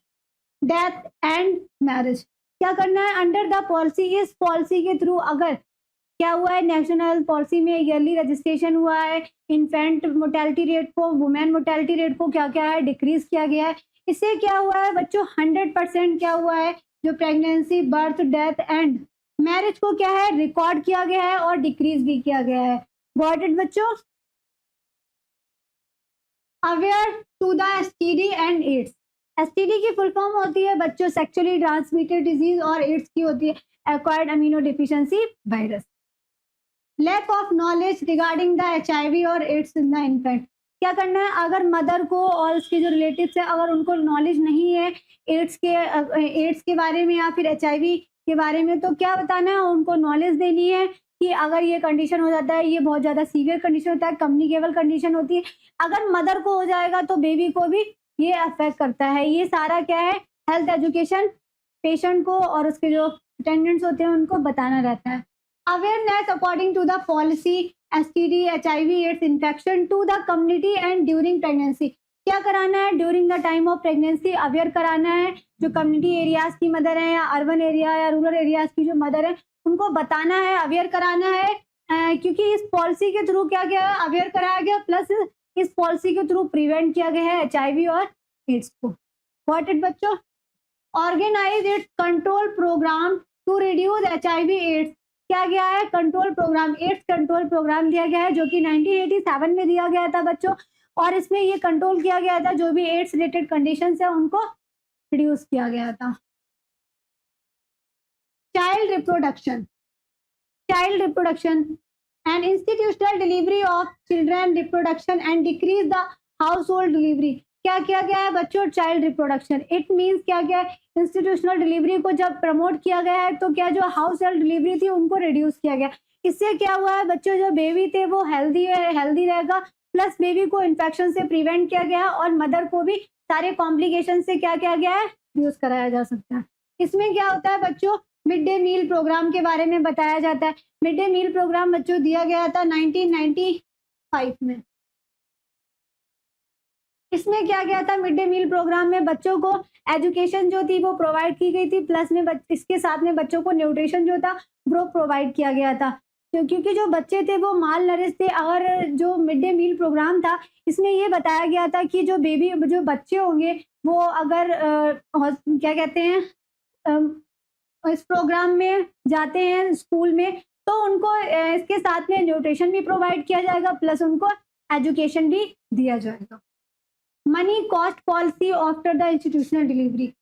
death and marriage, क्या करना है अंडर द पॉलिसी, इस पॉलिसी के थ्रू अगर क्या हुआ है, नेशनल पॉलिसी में ईयरली रजिस्ट्रेशन हुआ है, इन्फेंट मोर्टेलिटी रेट को, वुमेन मोर्टेलिटी रेट को क्या क्या है डिक्रीज किया गया है। इससे क्या हुआ है बच्चों, 100% क्या हुआ है, जो pregnancy, birth, death and marriage को क्या है रिकॉर्ड किया गया है और डिक्रीज भी किया गया है। गॉट इट बच्चों। Aware to the STD and AIDS, STD की फुल फॉर्म होती है बच्चों सेक्सुअली ट्रांसमिटेड डिजीज, और एड्स की होती है acquired amino deficiency virus. Lack of knowledge regarding the HIV और एड्स इन द इन्फेंट, क्या करना है, अगर मदर को और उसके जो रिलेटिव्स है अगर उनको नॉलेज नहीं है एड्स के बारे में या फिर एचआईवी के बारे में, तो क्या बताना है, उनको नॉलेज देनी है कि अगर ये कंडीशन हो जाता है, ये बहुत ज़्यादा सीवियर कंडीशन होता है, कम्युनिकेबल कंडीशन होती है, अगर मदर को हो जाएगा तो बेबी को भी ये अफेक्ट करता है। ये सारा क्या है, हेल्थ एजुकेशन पेशेंट को और उसके जो अटेंडेंट्स होते हैं उनको बताना रहता है। Awareness according to the policy STD, HIV, AIDS infection to the community and during pregnancy, क्या कराना है, during the time of pregnancy aware कराना है, जो कम्युनिटी एरियाज की मदर है या अर्बन एरिया या रूरल एरियाज की जो मदर है उनको बताना है, अवेयर कराना है, क्योंकि इस पॉलिसी के थ्रू क्या क्या अवेयर कराया गया, प्लस इस पॉलिसी के थ्रू प्रिवेंट किया गया है एचआईवी और एड्स को। गॉट इट बच्चों। Organise its control programme to reduce HIV AIDS, क्या गया है, control programme, AIDS control programme दिया गया है जो कि 1987 में दिया गया था बच्चों, और इसमें ये कंट्रोल किया गया था जो भी एड्स रिलेटेड कंडीशंस है उनको रिड्यूस किया गया था। Child reproduction, child reproduction and institutional delivery of children reproduction and decrease the house hold delivery, क्या किया गया है बच्चों, चाइल्ड रिप्रोडक्शन, इट मीन्स क्या क्या इंस्टीट्यूशनल डिलीवरी को जब प्रमोट किया गया है तो क्या जो हाउस होल्ड डिलीवरी थी उनको रिड्यूस किया गया। इससे क्या हुआ है बच्चों, जो बेबी थे वो हेल्दी रहेगा, प्लस बेबी को इन्फेक्शन से प्रिवेंट किया गया है और मदर को भी सारे कॉम्प्लिकेशन से क्या किया गया है रिड्यूस कराया जा सकता है। इसमें क्या होता है बच्चों, मिड डे मील प्रोग्राम के बारे में बताया जाता है। मिड डे मील प्रोग्राम बच्चों दिया गया था 1995 में। इसमें क्या गया था, मिड डे मील प्रोग्राम में बच्चों को एजुकेशन जो थी वो प्रोवाइड की गई थी, प्लस में इसके साथ में बच्चों को न्यूट्रिशन जो था वो प्रोवाइड किया गया था। तो क्योंकि जो बच्चे थे वो माल नरिश थे, और जो मिड डे मील प्रोग्राम था इसमें ये बताया गया था कि जो बच्चे होंगे वो अगर क्या कहते हैं इस प्रोग्राम में जाते हैं स्कूल में, तो उनको इसके साथ में न्यूट्रिशन भी प्रोवाइड किया जाएगा, प्लस उनको एजुकेशन भी दिया जाएगा। Money cost policy after the institutional delivery,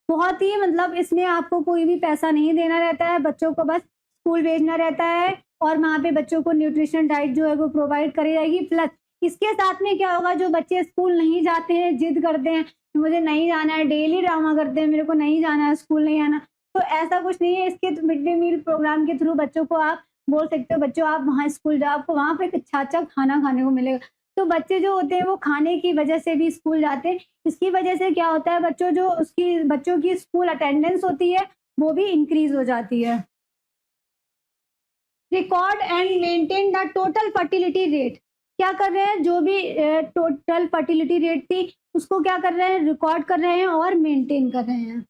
बहुत ही मतलब इसमें आपको कोई भी पैसा नहीं देना रहता है, बच्चों को बस स्कूल भेजना रहता है और वहाँ पे बच्चों को न्यूट्रिशन डाइट जो है वो प्रोवाइड करी जाएगी। प्लस इसके साथ में क्या होगा, जो बच्चे स्कूल नहीं जाते हैं, जिद करते हैं मुझे नहीं जाना है, डेली ड्रामा करते हैं मेरे को नहीं जाना है, स्कूल नहीं आना, तो ऐसा कुछ नहीं है। इसके मिड डे मील प्रोग्राम के थ्रू बच्चों को आप बोल सकते हो बच्चों आप वहाँ स्कूल जाओ, आपको वहाँ पे अच्छा अच्छा खाना खाने को मिलेगा। तो बच्चे जो होते हैं वो खाने की वजह से भी स्कूल जाते हैं। इसकी वजह से क्या होता है बच्चों की स्कूल अटेंडेंस होती है वो भी इंक्रीज हो जाती है। Record and maintain the total fertility rate, क्या कर रहे हैं, जो भी टोटल फर्टिलिटी रेट थी उसको क्या कर रहे हैं, रिकॉर्ड कर रहे हैं और मेंटेन कर रहे हैं।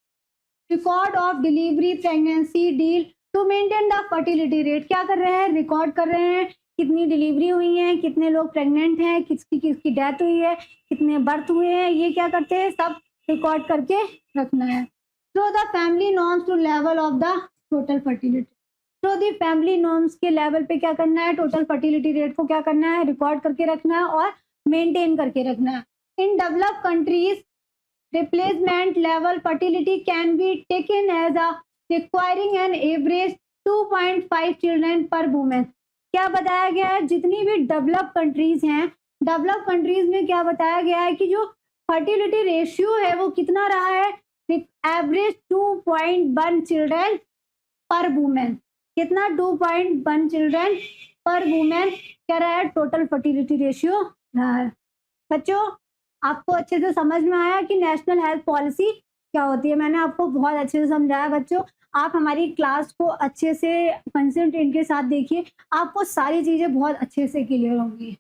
Record of delivery, pregnancy, deal to maintain the fertility rate, क्या कर रहे हैं, रिकॉर्ड कर रहे हैं कितनी डिलीवरी हुई है, कितने लोग प्रेग्नेंट हैं, किसकी डेथ हुई है, कितने बर्थ हुए हैं, ये क्या करते हैं सब रिकॉर्ड करके रखना है। Through the family norms to level of the total fertility, through the family norms के लेवल पे क्या करना है, टोटल फर्टिलिटी रेट को क्या करना है, रिकॉर्ड करके रखना है और मेंटेन करके रखना है। In developed countries replacement level fertility can be taken as a requiring an average 2.5 children per woman, क्या बताया गया है, जितनी भी डेवलप कंट्रीज हैं, डेवलप कंट्रीज में क्या बताया गया है कि जो फर्टिलिटी रेशियो है वो कितना रहा है, एवरेज 2.1 चिल्ड्रन पर वुमेन, कितना 2.1 चिल्ड्रन पर वुमेन कह रहा है, टोटल फर्टिलिटी रेशियो रहा है। बच्चों, आपको अच्छे से समझ में आया कि नेशनल हेल्थ पॉलिसी क्या होती है? मैंने आपको बहुत अच्छे से समझाया बच्चों। आप हमारी क्लास को अच्छे से कंसंट्रेट के साथ देखिए, आपको सारी चीज़ें बहुत अच्छे से क्लियर होंगी।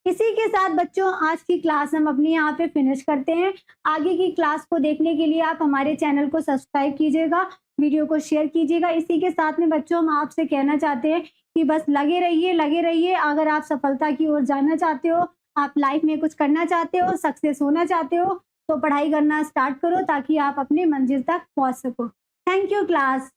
इसी के साथ बच्चों आज की क्लास हम अपनी यहाँ पे फिनिश करते हैं। आगे की क्लास को देखने के लिए आप हमारे चैनल को सब्सक्राइब कीजिएगा, वीडियो को शेयर कीजिएगा। इसी के साथ में बच्चों हम आपसे कहना चाहते हैं कि बस लगे रहिए। अगर आप सफलता की ओर जाना चाहते हो, आप लाइफ में कुछ करना चाहते हो, सक्सेस होना चाहते हो, तो पढ़ाई करना स्टार्ट करो ताकि आप अपनी मंजिल तक पहुँच सको। Thank you class.